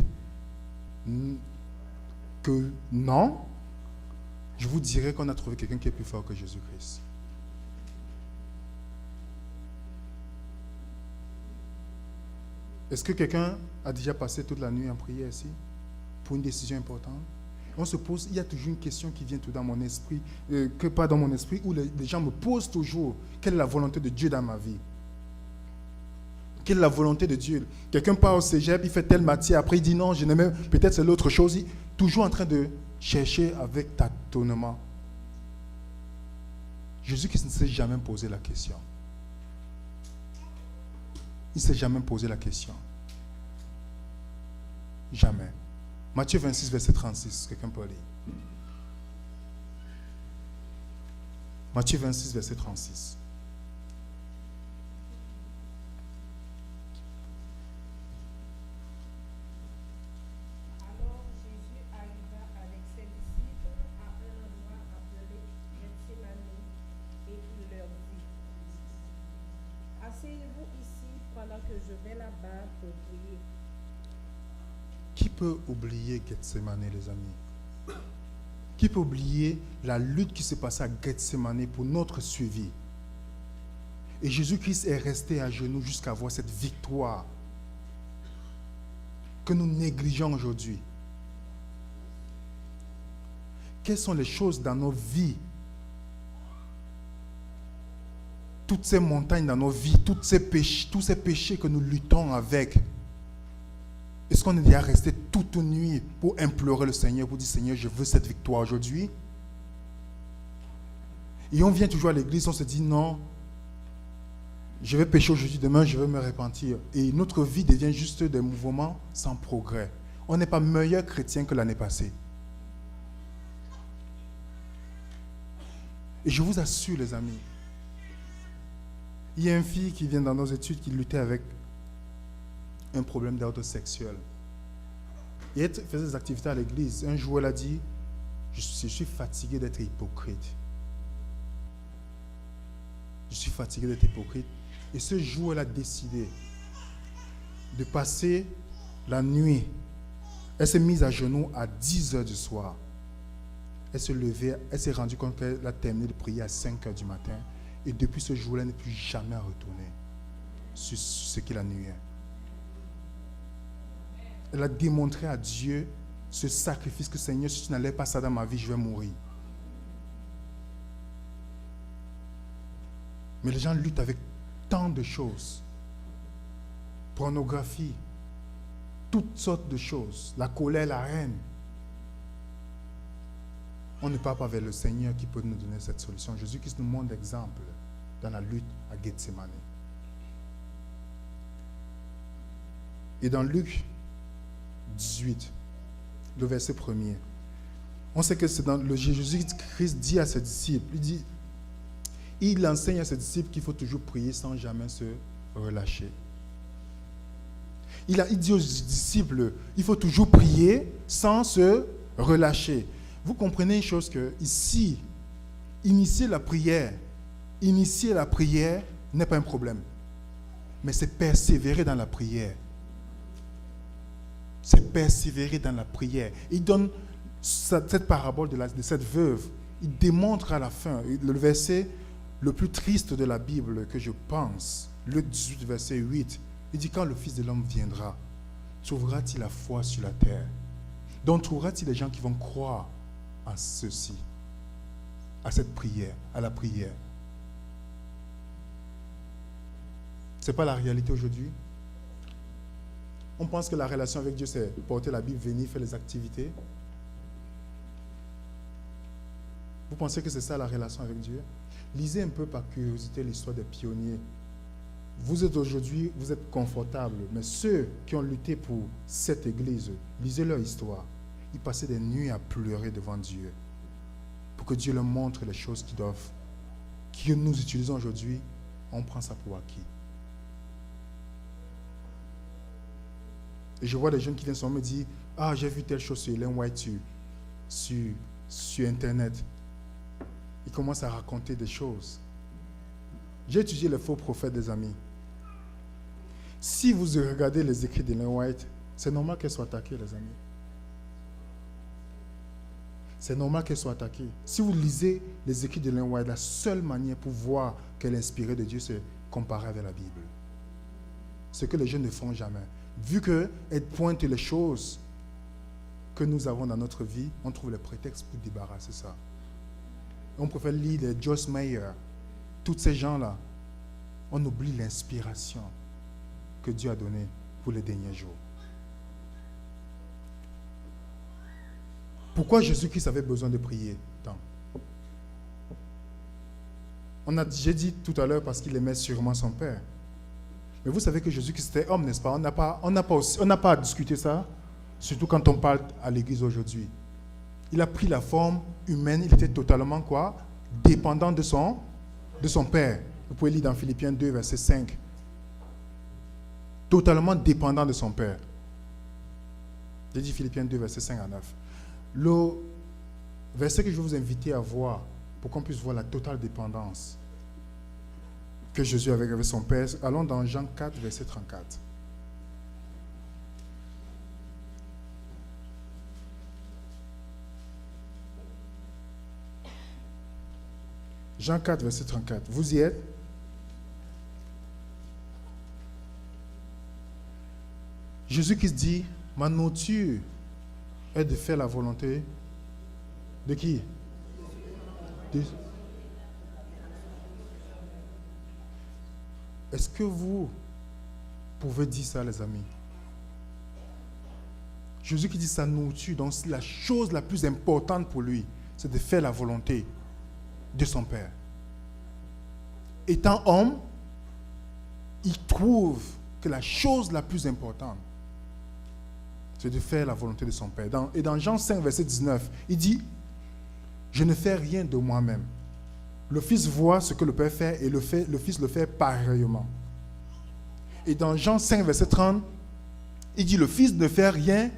que non, je vous dirai qu'on a trouvé quelqu'un qui est plus fort que Jésus-Christ. Est-ce que quelqu'un a déjà passé toute la nuit en prière ici pour une décision importante? On se pose, il y a toujours une question qui vient tout dans mon esprit, pas dans mon esprit, où les gens me posent toujours, quelle est la volonté de Dieu dans ma vie? Quelle est la volonté de Dieu? Quelqu'un part au cégep, il fait telle matière, après il dit non, je n'aime même, peut-être c'est l'autre chose. Toujours en train de chercher avec tâtonnement. Jésus-Christ ne s'est jamais posé la question. Il ne s'est jamais posé la question. Jamais. Matthieu 26, verset 36, quelqu'un peut lire. Matthieu 26, verset 36. Alors Jésus arriva avec ses disciples à un endroit appelé Gethsémani et il leur dit: Asseyez-vous ici pendant que je vais là-bas pour prier. Qui peut oublier Gethsémani, les amis? Qui peut oublier la lutte qui s'est passée à Gethsémani pour notre suivi? Et Jésus-Christ est resté à genoux jusqu'à avoir cette victoire que nous négligeons aujourd'hui. Quelles sont les choses dans nos vies? Toutes ces montagnes dans nos vies, tous ces péchés que nous luttons avec. Est-ce qu'on est déjà resté toute nuit pour implorer le Seigneur, pour dire Seigneur, je veux cette victoire aujourd'hui? Et on vient toujours à l'église, on se dit non, je vais pécher aujourd'hui, demain je vais me repentir. Et notre vie devient juste des mouvements sans progrès. On n'est pas meilleur chrétien que l'année passée. Et je vous assure, les amis, il y a une fille qui vient dans nos études qui luttait avec un problème d'ordre sexuel. Et elle faisait des activités à l'église. Un jour, elle a dit, je suis fatigué d'être hypocrite. Je suis fatigué d'être hypocrite. Et ce jour, elle a décidé de passer la nuit. Elle s'est mise à genoux à 10 heures du soir. Elle s'est levée, elle s'est rendue compte qu'elle a terminé de prier à 5 heures du matin. Et depuis ce jour-là, elle n'est plus jamais retournée sur ce qui la nuisait. Elle a démontré à Dieu ce sacrifice que Seigneur, si tu n'allais pas ça dans ma vie, je vais mourir. Mais les gens luttent avec tant de choses. Pornographie, toutes sortes de choses. La colère, la haine. On ne part pas vers le Seigneur qui peut nous donner cette solution. Jésus-Christ nous montre l'exemple dans la lutte à Gethsémani. Et dans Luc 18, le verset 1er, on sait que c'est dans le Jésus-Christ dit à ses disciples, il enseigne à ses disciples qu'il faut toujours prier sans jamais se relâcher. Il dit aux disciples, il faut toujours prier sans se relâcher. Vous comprenez une chose que ici, initier la prière n'est pas un problème. Mais c'est persévérer dans la prière. C'est persévérer dans la prière. Il donne cette parabole de cette veuve. Il démontre à la fin, le verset le plus triste de la Bible que je pense, Luc 18, verset 8, il dit: quand le Fils de l'homme viendra, trouvera-t-il la foi sur la terre? Donc trouvera-t-il des gens qui vont croire à ceci, à cette prière, à la prière? Ce n'est pas la réalité aujourd'hui. On pense que la relation avec Dieu, c'est porter la Bible, venir faire les activités. Vous pensez que c'est ça la relation avec Dieu? Lisez un peu par curiosité l'histoire des pionniers. Vous êtes aujourd'hui, vous êtes confortable, mais ceux qui ont lutté pour cette église, lisez leur histoire. Ils passaient des nuits à pleurer devant Dieu pour que Dieu leur montre les choses que nous utilisons aujourd'hui. On prend ça pour acquis. Et je vois des jeunes qui viennent sur moi me dire: ah, j'ai vu telle chose sur Ellen White sur Internet. Ils commencent à raconter des choses. J'ai étudié les faux prophètes, des amis. Si vous regardez les écrits d'Ellen White, c'est normal qu'elle soit attaquée, les amis. C'est normal qu'elle soit attaquée. Si vous lisez les écrits d'Ellen White, la seule manière pour voir qu'elle est inspirée de Dieu, c'est comparer avec la Bible. ce que les jeunes ne font jamais. Vu qu'elles pointent les choses que nous avons dans notre vie, on trouve les prétextes pour débarrasser ça. On préfère lire les Joyce Meyer, tous ces gens-là. On oublie l'inspiration que Dieu a donnée pour les derniers jours. Pourquoi Jésus-Christ avait besoin de prier tant? J'ai dit tout à l'heure parce qu'il aimait sûrement son Père. Mais vous savez que Jésus-Christ était homme, n'est-ce pas? On n'a pas à discuter ça, surtout quand on parle à l'église aujourd'hui. Il a pris la forme humaine, il était totalement quoi? Dépendant de son Père. Vous pouvez lire dans Philippiens 2, verset 5. Totalement dépendant de son Père. J'ai dit Philippiens 2, verset 5 à 9. Le verset que je vais vous inviter à voir, pour qu'on puisse voir la totale dépendance que Jésus avait avec son Père. Allons dans Jean 4, verset 34. Jean 4, verset 34. Vous y êtes? Jésus-Christ dit, ma nourriture est de faire la volonté de qui? Est-ce que vous pouvez dire ça, les amis? Jésus qui dit sa nourriture, donc la chose la plus importante pour lui, c'est de faire la volonté de son Père. Étant homme, il trouve que la chose la plus importante, c'est de faire la volonté de son Père. Et dans Jean 5, verset 19, il dit, je ne fais rien de moi-même. Le Fils voit ce que le Père fait et le Fils le fait pareillement. Et dans Jean 5, verset 30, il dit, le Fils ne fait rien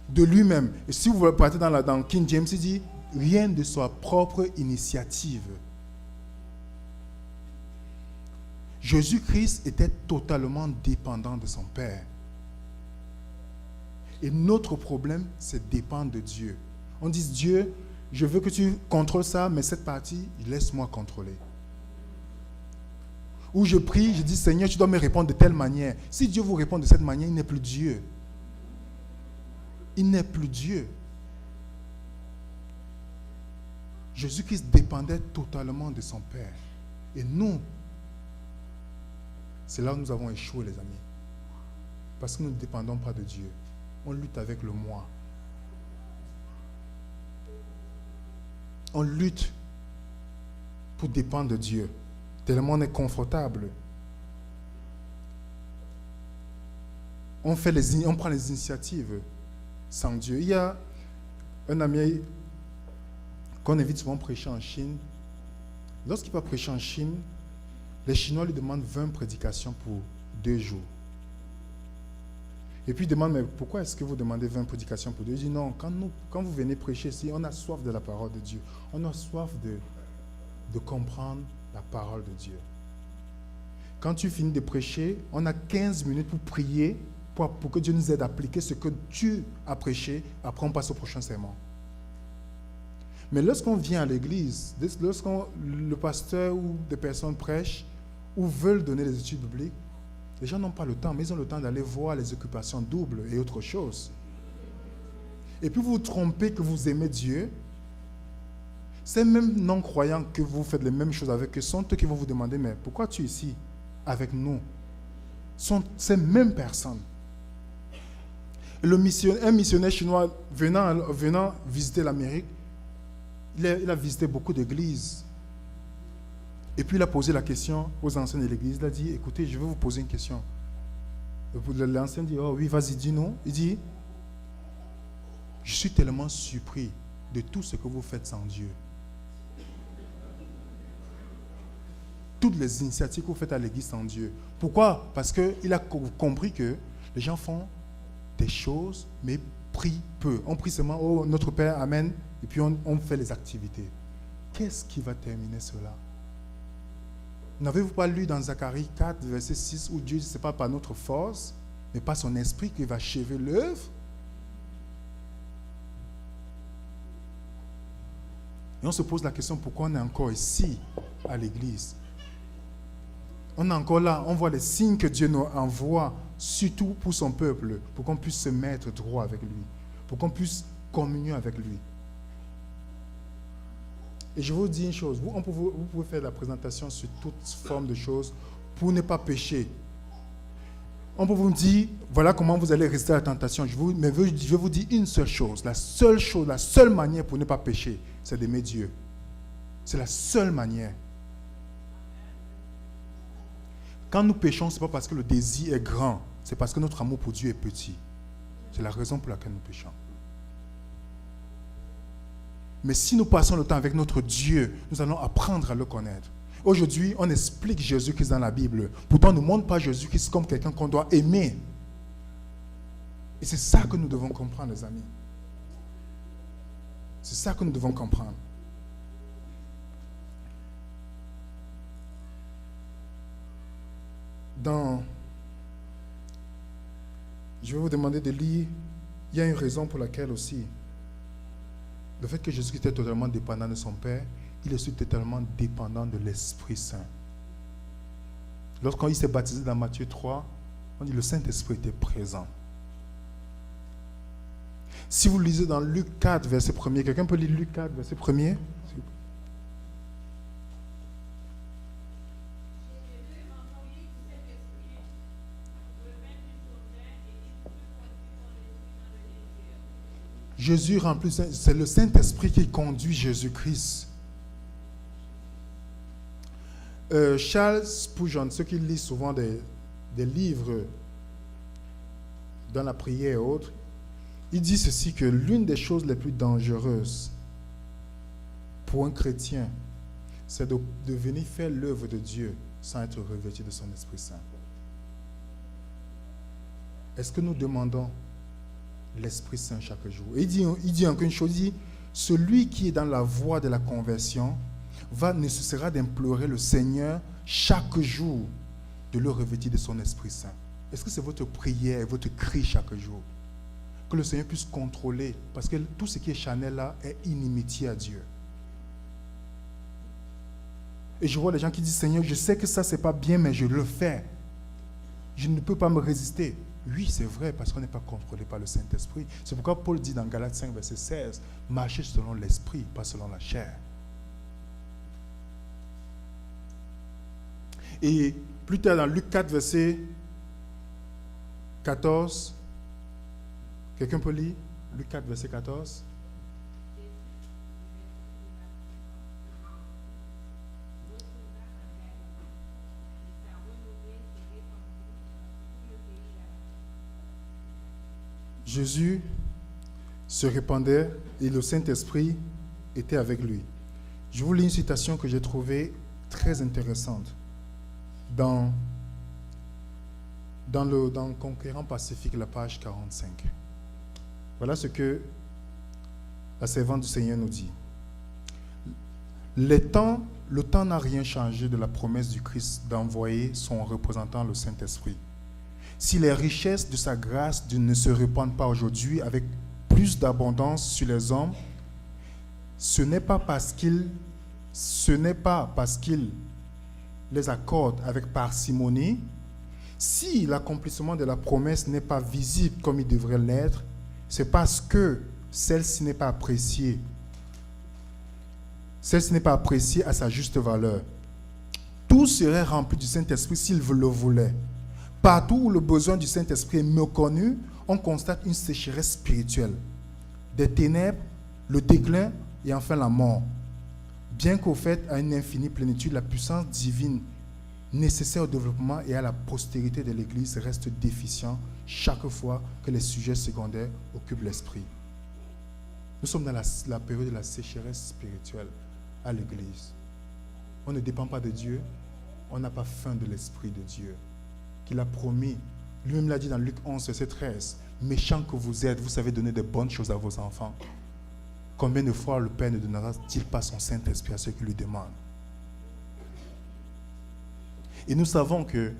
de lui-même. Et si vous partez dans King James, il dit, rien de sa propre initiative. Jésus-Christ était totalement dépendant de son Père. Et notre problème, c'est dépendre de Dieu. On dit, Dieu, je veux que tu contrôles ça, mais cette partie, laisse-moi contrôler. Ou je prie, je dis, Seigneur, tu dois me répondre de telle manière. Si Dieu vous répond de cette manière, il n'est plus Dieu. Il n'est plus Dieu. Jésus-Christ dépendait totalement de son Père. Et nous, c'est là où nous avons échoué, les amis. Parce que nous ne dépendons pas de Dieu. On lutte avec le moi. On lutte pour dépendre de Dieu. Tellement on est confortable. On prend les initiatives sans Dieu. Il y a un ami qu'on invite souvent prêcher en Chine. Lorsqu'il va prêcher en Chine, les Chinois lui demandent 20 prédications pour 2 jours. Et puis il demande, mais pourquoi est-ce que vous demandez 20 prédications pour 2 jours? Il dit, non, quand vous venez prêcher ici, on a soif de la parole de Dieu. On a soif de comprendre la parole de Dieu. Quand tu finis de prêcher, on a 15 minutes pour prier, pour que Dieu nous aide à appliquer ce que tu as prêché. Après, on passe au prochain sermon. Mais lorsqu'on vient à l'église, lorsqu'on le pasteur ou des personnes prêchent ou veulent donner des études bibliques, les gens n'ont pas le temps, mais ils ont le temps d'aller voir les occupations doubles et autre chose. Et puis vous vous trompez que vous aimez Dieu. Ces mêmes non-croyants que vous faites les mêmes choses avec eux sont eux qui vont vous demander, mais pourquoi tu es ici avec nous? Sont ces mêmes personnes. Un missionnaire chinois venant visiter l'Amérique, il a visité beaucoup d'églises. Et puis il a posé la question aux anciens de l'église. Il a dit, écoutez, je vais vous poser une question. L'ancien dit, oh oui, vas-y, dis-nous. Il dit, je suis tellement surpris de tout ce que vous faites sans Dieu. Toutes les initiatives que vous faites à l'église sans Dieu. Pourquoi? Parce qu'il a compris que les gens font des choses, mais prient peu. On prie seulement, oh, notre Père, Amen, et puis on fait les activités. Qu'est-ce qui va terminer cela? N'avez-vous pas lu dans Zacharie 4, verset 6, où Dieu dit, ce n'est pas par notre force, mais par son esprit qu'il va achever l'œuvre? Et on se pose la question, pourquoi on est encore ici, à l'église? On est encore là, on voit les signes que Dieu nous envoie surtout pour son peuple, pour qu'on puisse se mettre droit avec lui, pour qu'on puisse communier avec lui. Et je vous dis une chose, vous pouvez faire la présentation sur toute forme de choses pour ne pas pécher. On peut vous dire, voilà comment vous allez résister à la tentation. Mais je vais vous dire une seule chose, la seule manière pour ne pas pécher, c'est d'aimer Dieu. C'est la seule manière. Quand nous péchons, ce n'est pas parce que le désir est grand, c'est parce que notre amour pour Dieu est petit. C'est la raison pour laquelle nous péchons. Mais si nous passons le temps avec notre Dieu, nous allons apprendre à le connaître. Aujourd'hui, on explique Jésus-Christ dans la Bible. Pourtant, on ne montre pas Jésus-Christ comme quelqu'un qu'on doit aimer. Et c'est ça que nous devons comprendre, les amis. C'est ça que nous devons comprendre. Je vais vous demander de lire, il y a une raison pour laquelle aussi, le fait que Jésus était totalement dépendant de son Père, il est aussi totalement dépendant de l'Esprit Saint. Lorsqu'il s'est baptisé dans Matthieu 3, on dit que le Saint-Esprit était présent. Si vous lisez dans Luc 4, verset 1er, quelqu'un peut lire Luc 4, verset 1er? Jésus remplit, c'est le Saint-Esprit qui conduit Jésus-Christ. Charles Spurgeon, ceux qui lisent souvent des livres dans la prière et autres, il dit ceci, que l'une des choses les plus dangereuses pour un chrétien, c'est de venir faire l'œuvre de Dieu sans être revêtu de son Esprit Saint. Est-ce que nous demandons l'Esprit Saint chaque jour? Et il dit encore une chose, il dit, celui qui est dans la voie de la conversion ne cessera d'implorer le Seigneur chaque jour de le revêtir de son Esprit Saint. Est-ce que c'est votre prière, votre cri chaque jour? Que le Seigneur puisse contrôler, parce que tout ce qui est charnel là est inimitié à Dieu. Et je vois les gens qui disent, Seigneur, je sais que ça c'est pas bien, mais je le fais. Je ne peux pas me résister. Oui, c'est vrai, parce qu'on n'est pas contrôlé par le Saint-Esprit. C'est pourquoi Paul dit dans Galates 5, verset 16, marchez selon l'Esprit, pas selon la chair. Et plus tard dans Luc 4, verset 14, quelqu'un peut lire Luc 4, verset 14? Jésus se répandait et le Saint-Esprit était avec lui. Je vous lis une citation que j'ai trouvée très intéressante dans Conquérant Pacifique, la page 45. Voilà ce que la servante du Seigneur nous dit. Le temps n'a rien changé de la promesse du Christ d'envoyer son représentant, le Saint-Esprit. Si les richesses de sa grâce ne se répandent pas aujourd'hui avec plus d'abondance sur les hommes, ce n'est pas parce qu'il les accorde avec parcimonie. Si l'accomplissement de la promesse n'est pas visible comme il devrait l'être, c'est parce que celle-ci n'est pas appréciée. Celle-ci n'est pas appréciée à sa juste valeur. Tout serait rempli du Saint-Esprit s'il le voulait. Partout où le besoin du Saint-Esprit est méconnu, on constate une sécheresse spirituelle, des ténèbres, le déclin et enfin la mort. Bien qu'au fait à une infinie plénitude, la puissance divine nécessaire au développement et à la postérité de l'Église reste déficient chaque fois que les sujets secondaires occupent l'esprit. Nous sommes dans la période de la sécheresse spirituelle à l'Église. On ne dépend pas de Dieu, on n'a pas faim de l'Esprit de Dieu, qu'il a promis. Lui-même l'a dit dans Luc 11, verset 13. Méchants que vous êtes, vous savez donner de bonnes choses à vos enfants. Combien de fois le Père ne donnera-t-il pas son Saint-Esprit à ceux qui lui demandent? Et nous savons que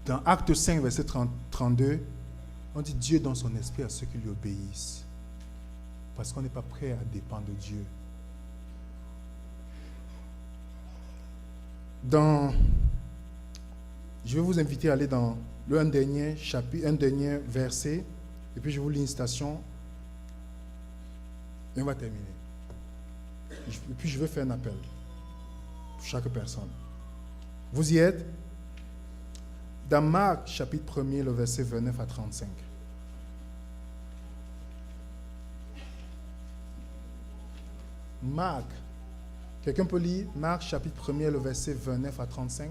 dans Acte 5, verset 32, on dit Dieu donne son esprit à ceux qui lui obéissent. Parce qu'on n'est pas prêt à dépendre de Dieu. Dans Je vais vous inviter à aller dans un dernier chapitre, un dernier verset, et puis je vous lis une citation, et on va terminer. Et puis je vais faire un appel pour chaque personne. Vous y êtes? Dans Marc, chapitre 1er, le verset 29 à 35. Marc, quelqu'un peut lire Marc, chapitre 1er, le verset 29 à 35.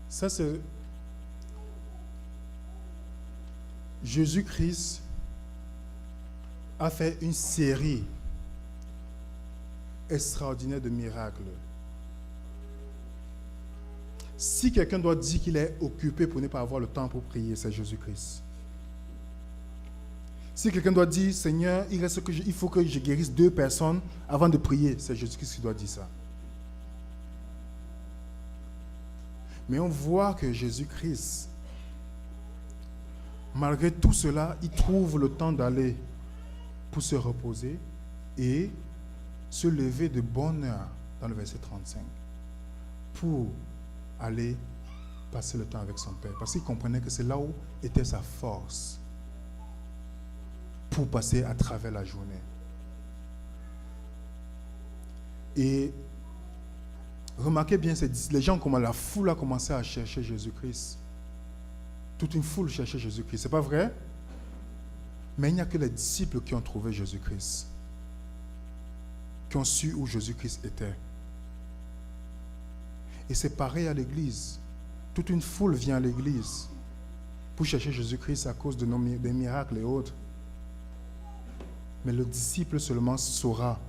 Ça, c'est Jésus-Christ a fait une série extraordinaire de miracles. Si quelqu'un doit dire qu'il est occupé pour ne pas avoir le temps pour prier, c'est Jésus-Christ. Si quelqu'un doit dire, Seigneur, il faut que je guérisse 2 personnes avant de prier, c'est Jésus-Christ qui doit dire ça. Mais on voit que Jésus-Christ, malgré tout cela, il trouve le temps d'aller pour se reposer et se lever de bonne heure, dans le verset 35, pour aller passer le temps avec son Père. Parce qu'il comprenait que c'est là où était sa force pour passer à travers la journée. Et remarquez bien, les gens, comment la foule a commencé à chercher Jésus-Christ. Toute une foule cherchait Jésus-Christ. C'est pas vrai? Mais il n'y a que les disciples qui ont trouvé Jésus-Christ, qui ont su où Jésus-Christ était. Et c'est pareil à l'église. Toute une foule vient à l'église pour chercher Jésus-Christ à cause des miracles et autres. Mais le disciple seulement saura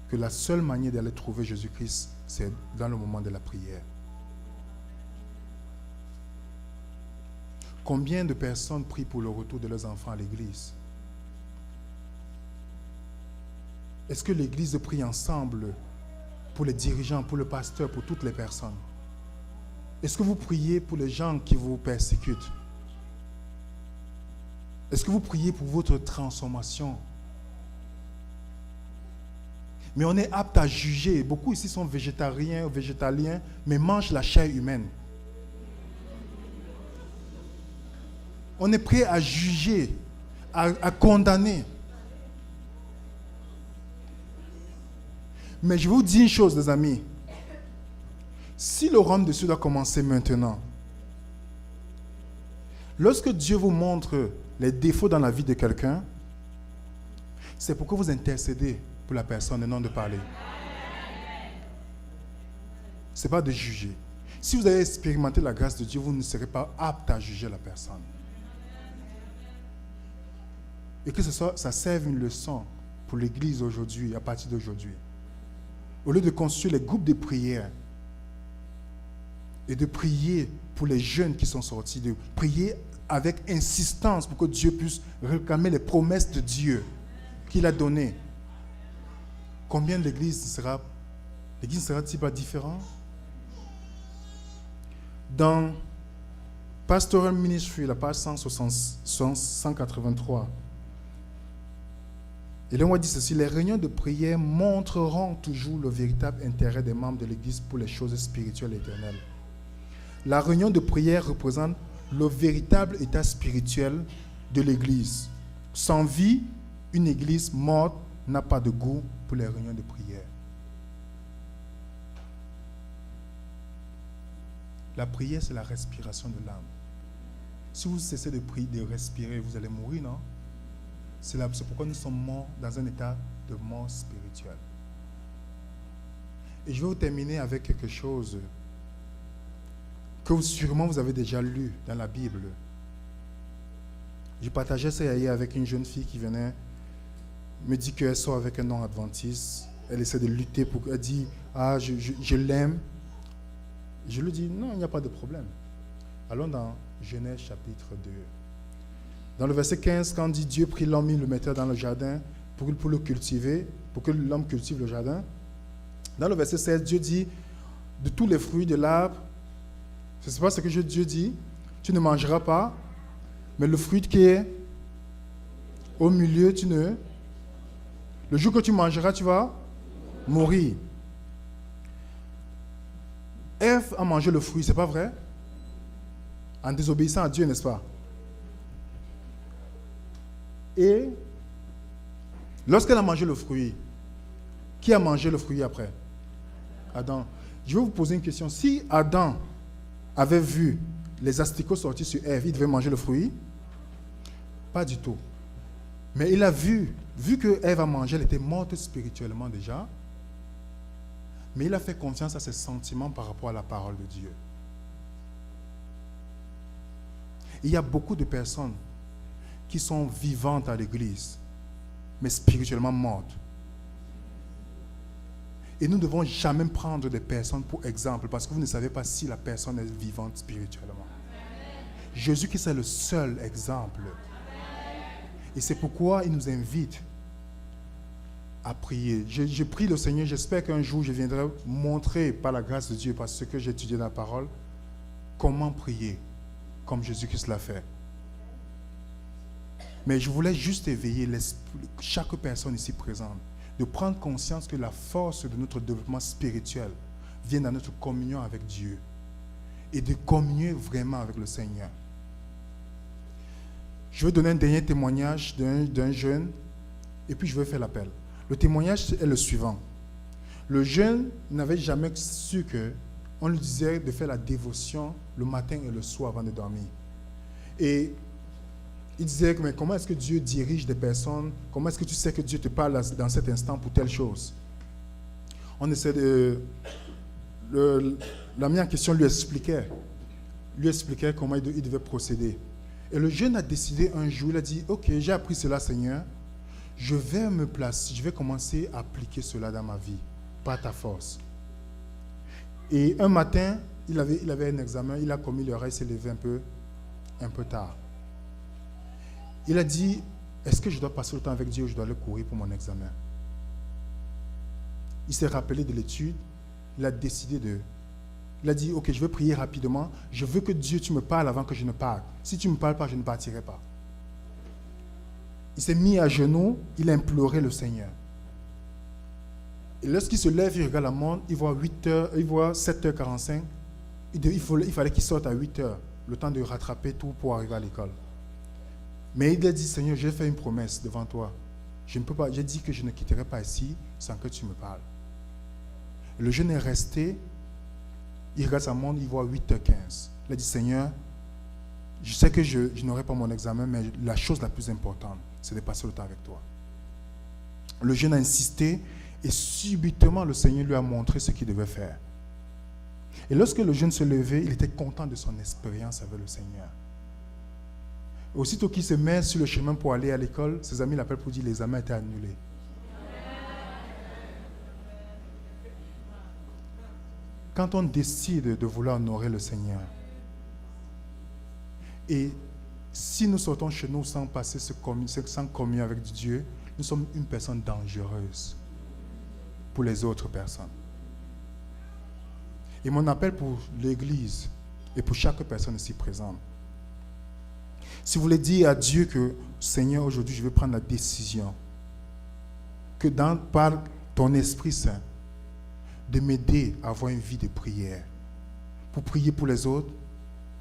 que la seule manière d'aller trouver Jésus-Christ, c'est dans le moment de la prière. Combien de personnes prient pour le retour de leurs enfants à l'église? Est-ce que l'église prie ensemble pour les dirigeants, pour le pasteur, pour toutes les personnes? Est-ce que vous priez pour les gens qui vous persécutent? Est-ce que vous priez pour votre transformation? Mais on est apte à juger. Beaucoup ici sont végétariens ou végétaliens, mais mangent la chair humaine. On est prêt à juger, à condamner. Mais je vous dis une chose, les amis. Si le royaume de Dieu doit commencer maintenant, lorsque Dieu vous montre les défauts dans la vie de quelqu'un, c'est pour que vous intercédez pour la personne et non de parler. Ce n'est pas de juger. Si vous avez expérimenté la grâce de Dieu, vous ne serez pas apte à juger la personne. Et que ça serve une leçon pour l'Église aujourd'hui, à partir d'aujourd'hui. Au lieu de construire les groupes de prière et de prier pour les jeunes qui sont sortis, de prier avec insistance pour que Dieu puisse réclamer les promesses de Dieu qu'il a données. Combien l'Église sera-t-il pas différente? Dans Pastoral Ministry, la page 183, et là on dit ceci: les réunions de prière montreront toujours le véritable intérêt des membres de l'Église pour les choses spirituelles et éternelles. La réunion de prière représente le véritable état spirituel de l'Église. Sans vie, une Église morte n'a pas de goût pour les réunions de prière. La prière, c'est la respiration de l'âme. Si vous cessez de prier, de respirer, vous allez mourir, non? C'est pourquoi nous sommes morts dans un état de mort spirituelle. Et je vais vous terminer avec quelque chose que sûrement vous avez déjà lu dans la Bible. Je partageais ça hier avec une jeune fille qui venait me dit qu'elle sort avec un nom adventiste. Elle essaie de lutter pour... Elle dit, je l'aime. Je lui dis, non, il n'y a pas de problème. Allons dans Genèse chapitre 2. Dans le verset 15, quand on dit Dieu prit l'homme et le mettait dans le jardin pour le cultiver, pour que l'homme cultive le jardin. Dans le verset 16, Dieu dit, de tous les fruits de l'arbre, je ne sais pas ce que Dieu dit, tu ne mangeras pas, mais le fruit qui est au milieu, le jour que tu mangeras, tu vas mourir. Ève a mangé le fruit, c'est pas vrai? En désobéissant à Dieu, n'est-ce pas? Et lorsqu'elle a mangé le fruit, qui a mangé le fruit après? Adam. Je vais vous poser une question. Si Adam avait vu les asticots sortir sur Ève, il devait manger le fruit? Pas du tout. Mais il a vu que Ève a mangé, elle était morte spirituellement déjà. Mais il a fait confiance à ses sentiments par rapport à la parole de Dieu. Il y a beaucoup de personnes qui sont vivantes à l'église, mais spirituellement mortes. Et nous ne devons jamais prendre des personnes pour exemple, parce que vous ne savez pas si la personne est vivante spirituellement. Jésus-Christ est le seul exemple. Et c'est pourquoi il nous invite à prier. Je prie le Seigneur, j'espère qu'un jour je viendrai montrer par la grâce de Dieu, par ce que j'ai étudié dans la parole, comment prier, comme Jésus-Christ l'a fait. Mais je voulais juste éveiller chaque personne ici présente, de prendre conscience que la force de notre développement spirituel vient dans notre communion avec Dieu et de communier vraiment avec le Seigneur. Je vais donner un dernier témoignage d'un jeune et puis je vais faire l'appel. Le témoignage est le suivant. Le jeune n'avait jamais su qu'on lui disait de faire la dévotion le matin et le soir avant de dormir. Et il disait, mais comment est-ce que Dieu dirige des personnes? Comment est-ce que tu sais que Dieu te parle dans cet instant pour telle chose? On essaie de... L'ami en question lui expliquait comment il devait procéder. Et le jeune a décidé un jour, il a dit, ok, j'ai appris cela, Seigneur, je vais me placer, je vais commencer à appliquer cela dans ma vie, par ta force. Et un matin, il avait un examen, il a commis l'erreur, il s'est levé un peu tard. Il a dit, est-ce que je dois passer le temps avec Dieu ou je dois aller courir pour mon examen? Il s'est rappelé de l'étude, il a décidé il a dit, ok, je vais prier rapidement, je veux que Dieu, tu me parles avant que je ne parte. Si tu ne me parles pas, je ne partirai pas. Il s'est mis à genoux, il a imploré le Seigneur. Et lorsqu'il se lève, il regarde la montre, il voit 7h45, il fallait qu'il sorte à 8h, le temps de rattraper tout pour arriver à l'école. Mais il a dit, Seigneur, j'ai fait une promesse devant toi. Je ne peux pas, j'ai dit que je ne quitterai pas ici sans que tu me parles. Et le jeune est resté, il regarde sa montre, il voit 8h15. Il a dit, Seigneur, je sais que je n'aurai pas mon examen, mais la chose la plus importante, c'est de passer le temps avec toi. Le jeune a insisté et subitement le Seigneur lui a montré ce qu'il devait faire. Et lorsque le jeune se levait, il était content de son expérience avec le Seigneur. Aussitôt qu'il se met sur le chemin pour aller à l'école, ses amis l'appellent pour dire que l'examen a été annulé. Quand on décide de vouloir honorer le Seigneur, et si nous sortons chez nous sans passer sans communion avec Dieu, nous sommes une personne dangereuse pour les autres personnes. Et mon appel pour l'Église et pour chaque personne ici présente, si vous voulez dire à Dieu que, Seigneur, aujourd'hui, je vais prendre la décision que par ton Esprit Saint, de m'aider à avoir une vie de prière, pour prier pour les autres,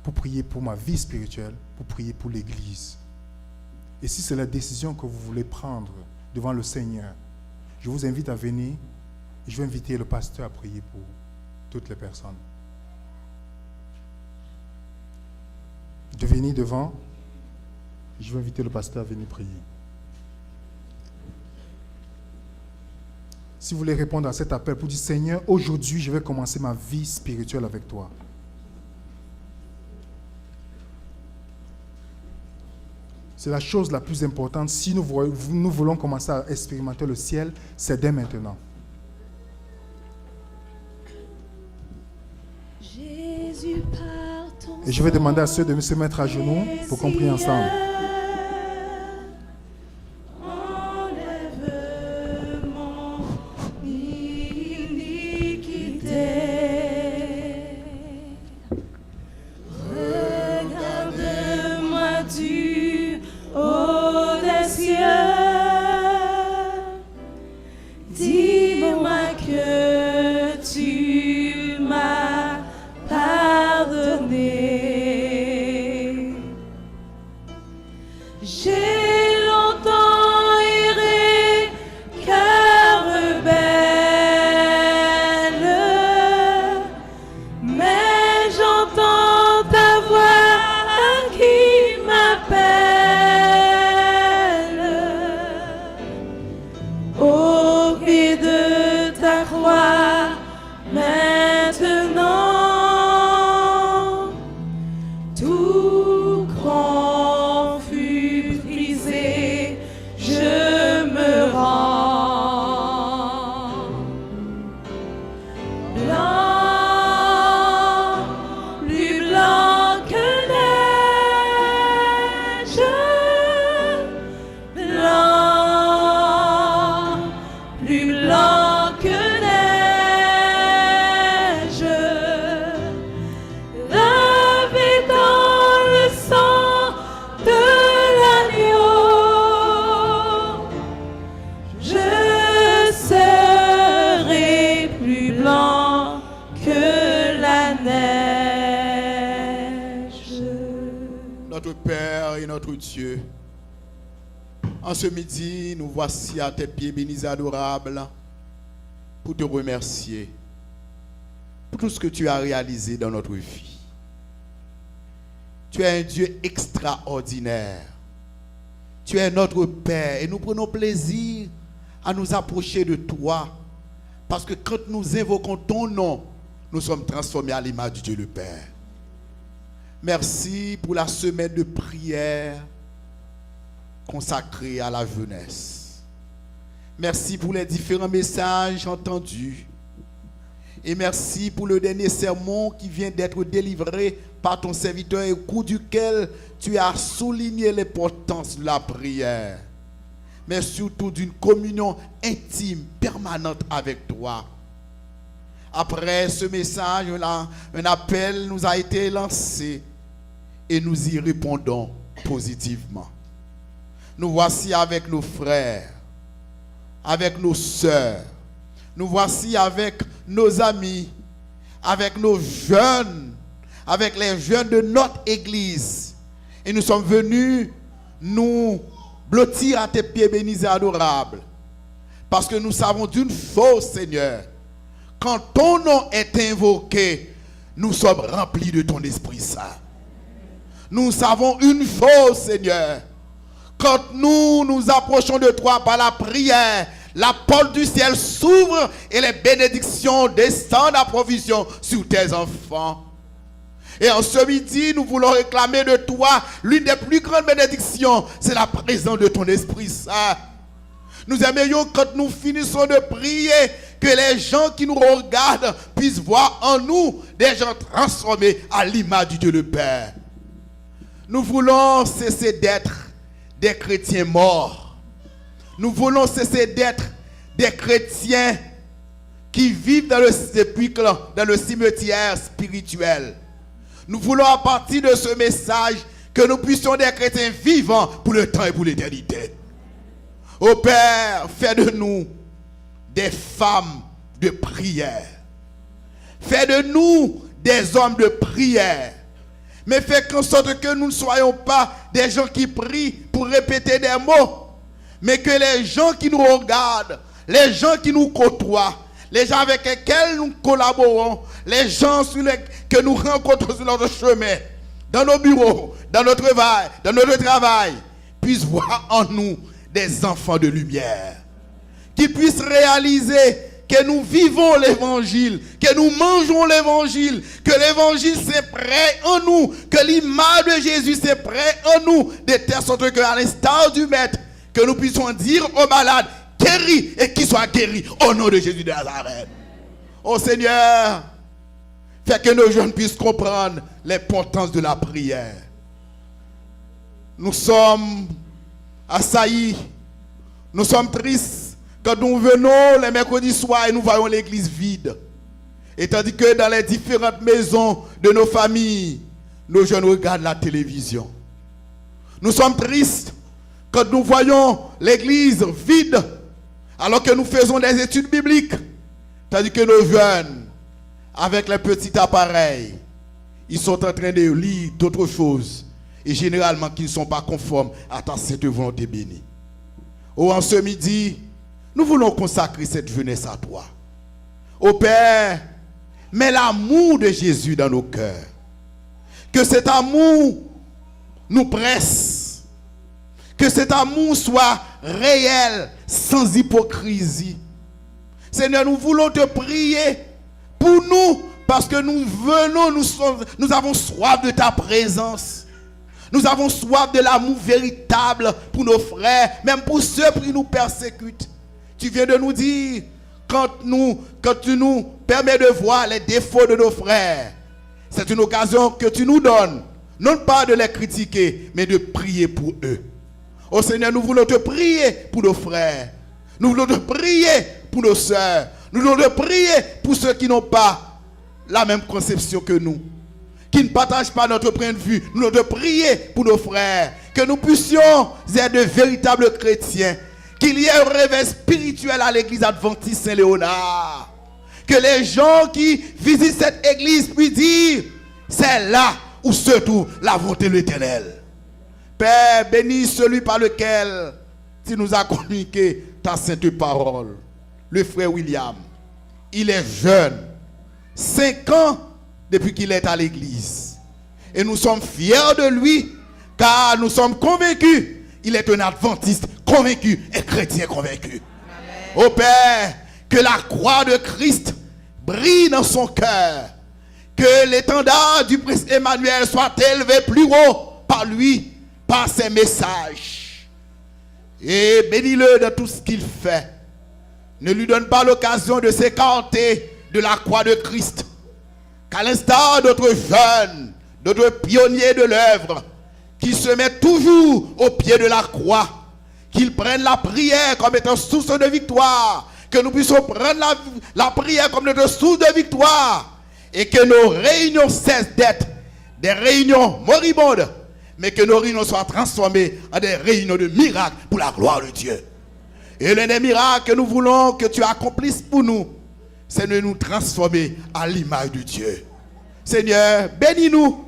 pour prier pour ma vie spirituelle, pour prier pour l'Église. Et si c'est la décision que vous voulez prendre devant le Seigneur, je vous invite à venir et je vais inviter le pasteur à prier pour toutes les personnes. de venir devant. Je vais inviter le pasteur à venir prier. Si vous voulez répondre à cet appel pour dire, Seigneur, aujourd'hui, je vais commencer ma vie spirituelle avec toi. C'est la chose la plus importante. Si nous voulons commencer à expérimenter le ciel, c'est dès maintenant. Jésus par ton Et je vais demander à ceux de se mettre à genoux pour qu'on prie ensemble. Enlève mon iniquité. Regarde-moi du haut des cieux. Dis-moi que tu m'as pardonné. J'ai longtemps erré, cœur rebelle, mais j'entends ta voix qui m'appelle. Au pied de ta croix, maintenant, tout grand fut brisé, je me rends. Blanc, plus blanc que neige, blanc, plus blanc que neige, lavé dans le sang de l'agneau, je serai plus blanc que la neige. Notre Père et notre Dieu, en ce midi, nous voici à tes pieds bénis et adorables pour te remercier pour tout ce que tu as réalisé dans notre vie. Tu es un Dieu extraordinaire. Tu es notre Père et nous prenons plaisir à nous approcher de toi parce que quand nous invoquons ton nom, nous sommes transformés à l'image de Dieu le Père. Merci pour la semaine de prière consacrée à la jeunesse. Merci pour les différents messages entendus. Et merci pour le dernier sermon qui vient d'être délivré par ton serviteur et au cours duquel tu as souligné l'importance de la prière, mais surtout d'une communion intime, permanente avec toi. Après ce message, un appel nous a été lancé et nous y répondons positivement. Nous voici avec nos frères, avec nos sœurs, nous voici avec nos amis, avec nos jeunes, avec les jeunes de notre église. Et nous sommes venus nous blottir à tes pieds bénis et adorables. Parce que nous savons d'une chose, Seigneur, quand ton nom est invoqué, nous sommes remplis de ton Esprit Saint. Nous savons une chose, Seigneur, quand nous nous approchons de toi par la prière, la porte du ciel s'ouvre et les bénédictions descendent à provision sur tes enfants. Et en ce midi, nous voulons réclamer de toi l'une des plus grandes bénédictions, c'est la présence de ton Esprit Saint. Nous aimerions, quand nous finissons de prier, que les gens qui nous regardent puissent voir en nous des gens transformés à l'image du Dieu le Père. Nous voulons cesser d'être des chrétiens morts. Nous voulons cesser d'être des chrétiens qui vivent dans le sépulcre, dans le cimetière spirituel. Nous voulons à partir de ce message que nous puissions être des chrétiens vivants pour le temps et pour l'éternité. Ô Père, fais de nous des femmes de prière. Fais de nous des hommes de prière. Mais fais qu'en sorte que nous ne soyons pas des gens qui prient pour répéter des mots, mais que les gens qui nous regardent, les gens qui nous côtoient, les gens avec lesquels nous collaborons, les gens que nous rencontrons sur notre chemin, dans nos bureaux, dans notre travail, puissent voir en nous des enfants de lumière. Qu'ils puissent réaliser que nous vivons l'évangile, que nous mangeons l'évangile, que l'évangile c'est prêt en nous, que l'image de Jésus c'est prêt en nous, de telle sorte qu'à l'instar du Maître, que nous puissions dire aux malades, guéris et qu'ils soient guéris au nom de Jésus de Nazareth. Oh Seigneur, fais que nos jeunes puissent comprendre l'importance de la prière. Nous sommes assaillis, nous sommes tristes quand nous venons les mercredis soirs et nous voyons l'église vide. Et tandis que dans les différentes maisons de nos familles, nos jeunes regardent la télévision. Nous sommes tristes quand nous voyons l'église vide alors que nous faisons des études bibliques. Tandis que nos jeunes, avec les petits appareils, ils sont en train de lire d'autres choses. Et généralement qui ne sont pas conformes à ta sainte volonté bénie. Oh, en ce midi, nous voulons consacrer cette jeunesse à toi. Ô Père, mets l'amour de Jésus dans nos cœurs. Que cet amour nous presse. Que cet amour soit réel, sans hypocrisie. Seigneur, nous voulons te prier pour nous, parce que nous venons, nous avons soif de ta présence. Nous avons soif de l'amour véritable pour nos frères, même pour ceux qui nous persécutent. Tu viens de nous dire, quand tu nous permets de voir les défauts de nos frères, c'est une occasion que tu nous donnes, non pas de les critiquer, mais de prier pour eux. Oh Seigneur, nous voulons te prier pour nos frères. Nous voulons te prier pour nos sœurs. Nous voulons te prier pour ceux qui n'ont pas la même conception que nous, qui ne partagent pas notre point de vue. Nous voulons te prier pour nos frères, que nous puissions être de véritables chrétiens, qu'il y ait un réveil spirituel à l'église adventiste Saint-Léonard, que les gens qui visitent cette église puissent dire, c'est là où se trouve la volonté de l'Éternel. Père, bénis celui par lequel tu nous as communiqué ta sainte parole, le frère William. Il est jeune, 5 ans depuis qu'il est à l'église. Et nous sommes fiers de lui, car nous sommes convaincus. Il est un adventiste convaincu et chrétien convaincu. Ô Père, que la croix de Christ brille dans son cœur. Que l'étendard du prince Emmanuel soit élevé plus haut par lui, par ses messages. Et bénis-le de tout ce qu'il fait. Ne lui donne pas l'occasion de s'écarter de la croix de Christ. Qu'à l'instar d'autres jeunes, d'autres pionniers de l'œuvre, qui se mettent toujours au pied de la croix, qu'ils prennent la prière comme étant source de victoire, que nous puissions prendre la prière comme notre source de victoire, et que nos réunions cessent d'être des réunions moribondes, mais que nos réunions soient transformées en des réunions de miracles pour la gloire de Dieu. Et l'un des miracles que nous voulons que tu accomplisses pour nous, c'est de nous transformer à l'image de Dieu. Seigneur, bénis-nous,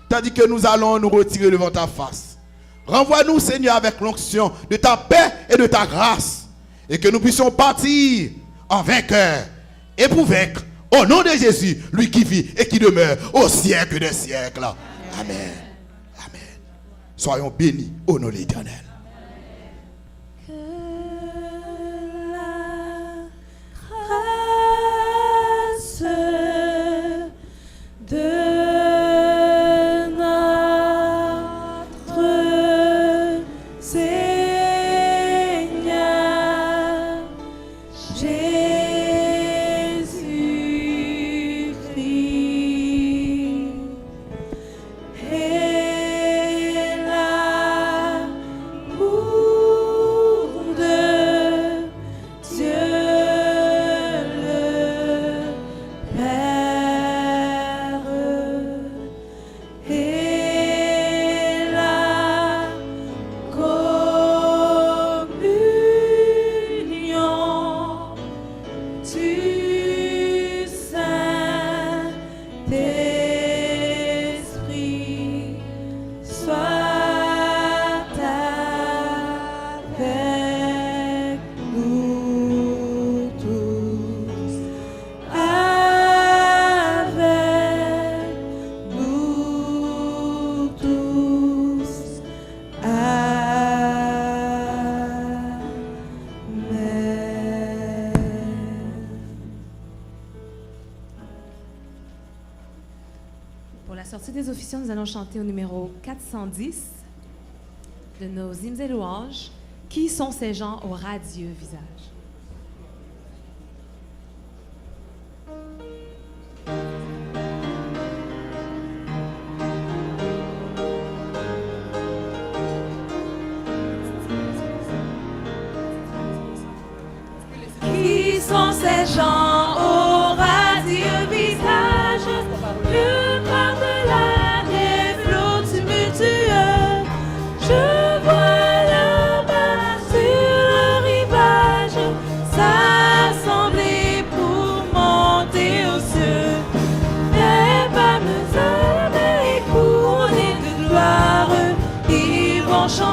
tandis que nous allons nous retirer devant ta face. Renvoie-nous, Seigneur, avec l'onction de ta paix et de ta grâce, et que nous puissions partir en vainqueur et pour vaincre, au nom de Jésus, lui qui vit et qui demeure au siècle des siècles. Amen. Amen. Soyons bénis au nom de l'Éternel. des officiants, nous allons chanter au numéro 410 de nos hymnes et louanges. Qui sont ces gens au radieux visage? Qui sont ces gens au radieux visage, que par-delà des flots tumultueux, je vois là-bas sur le rivage s'assembler pour monter aux cieux. Des palmes armées et couronnées de gloire, ils vont chanter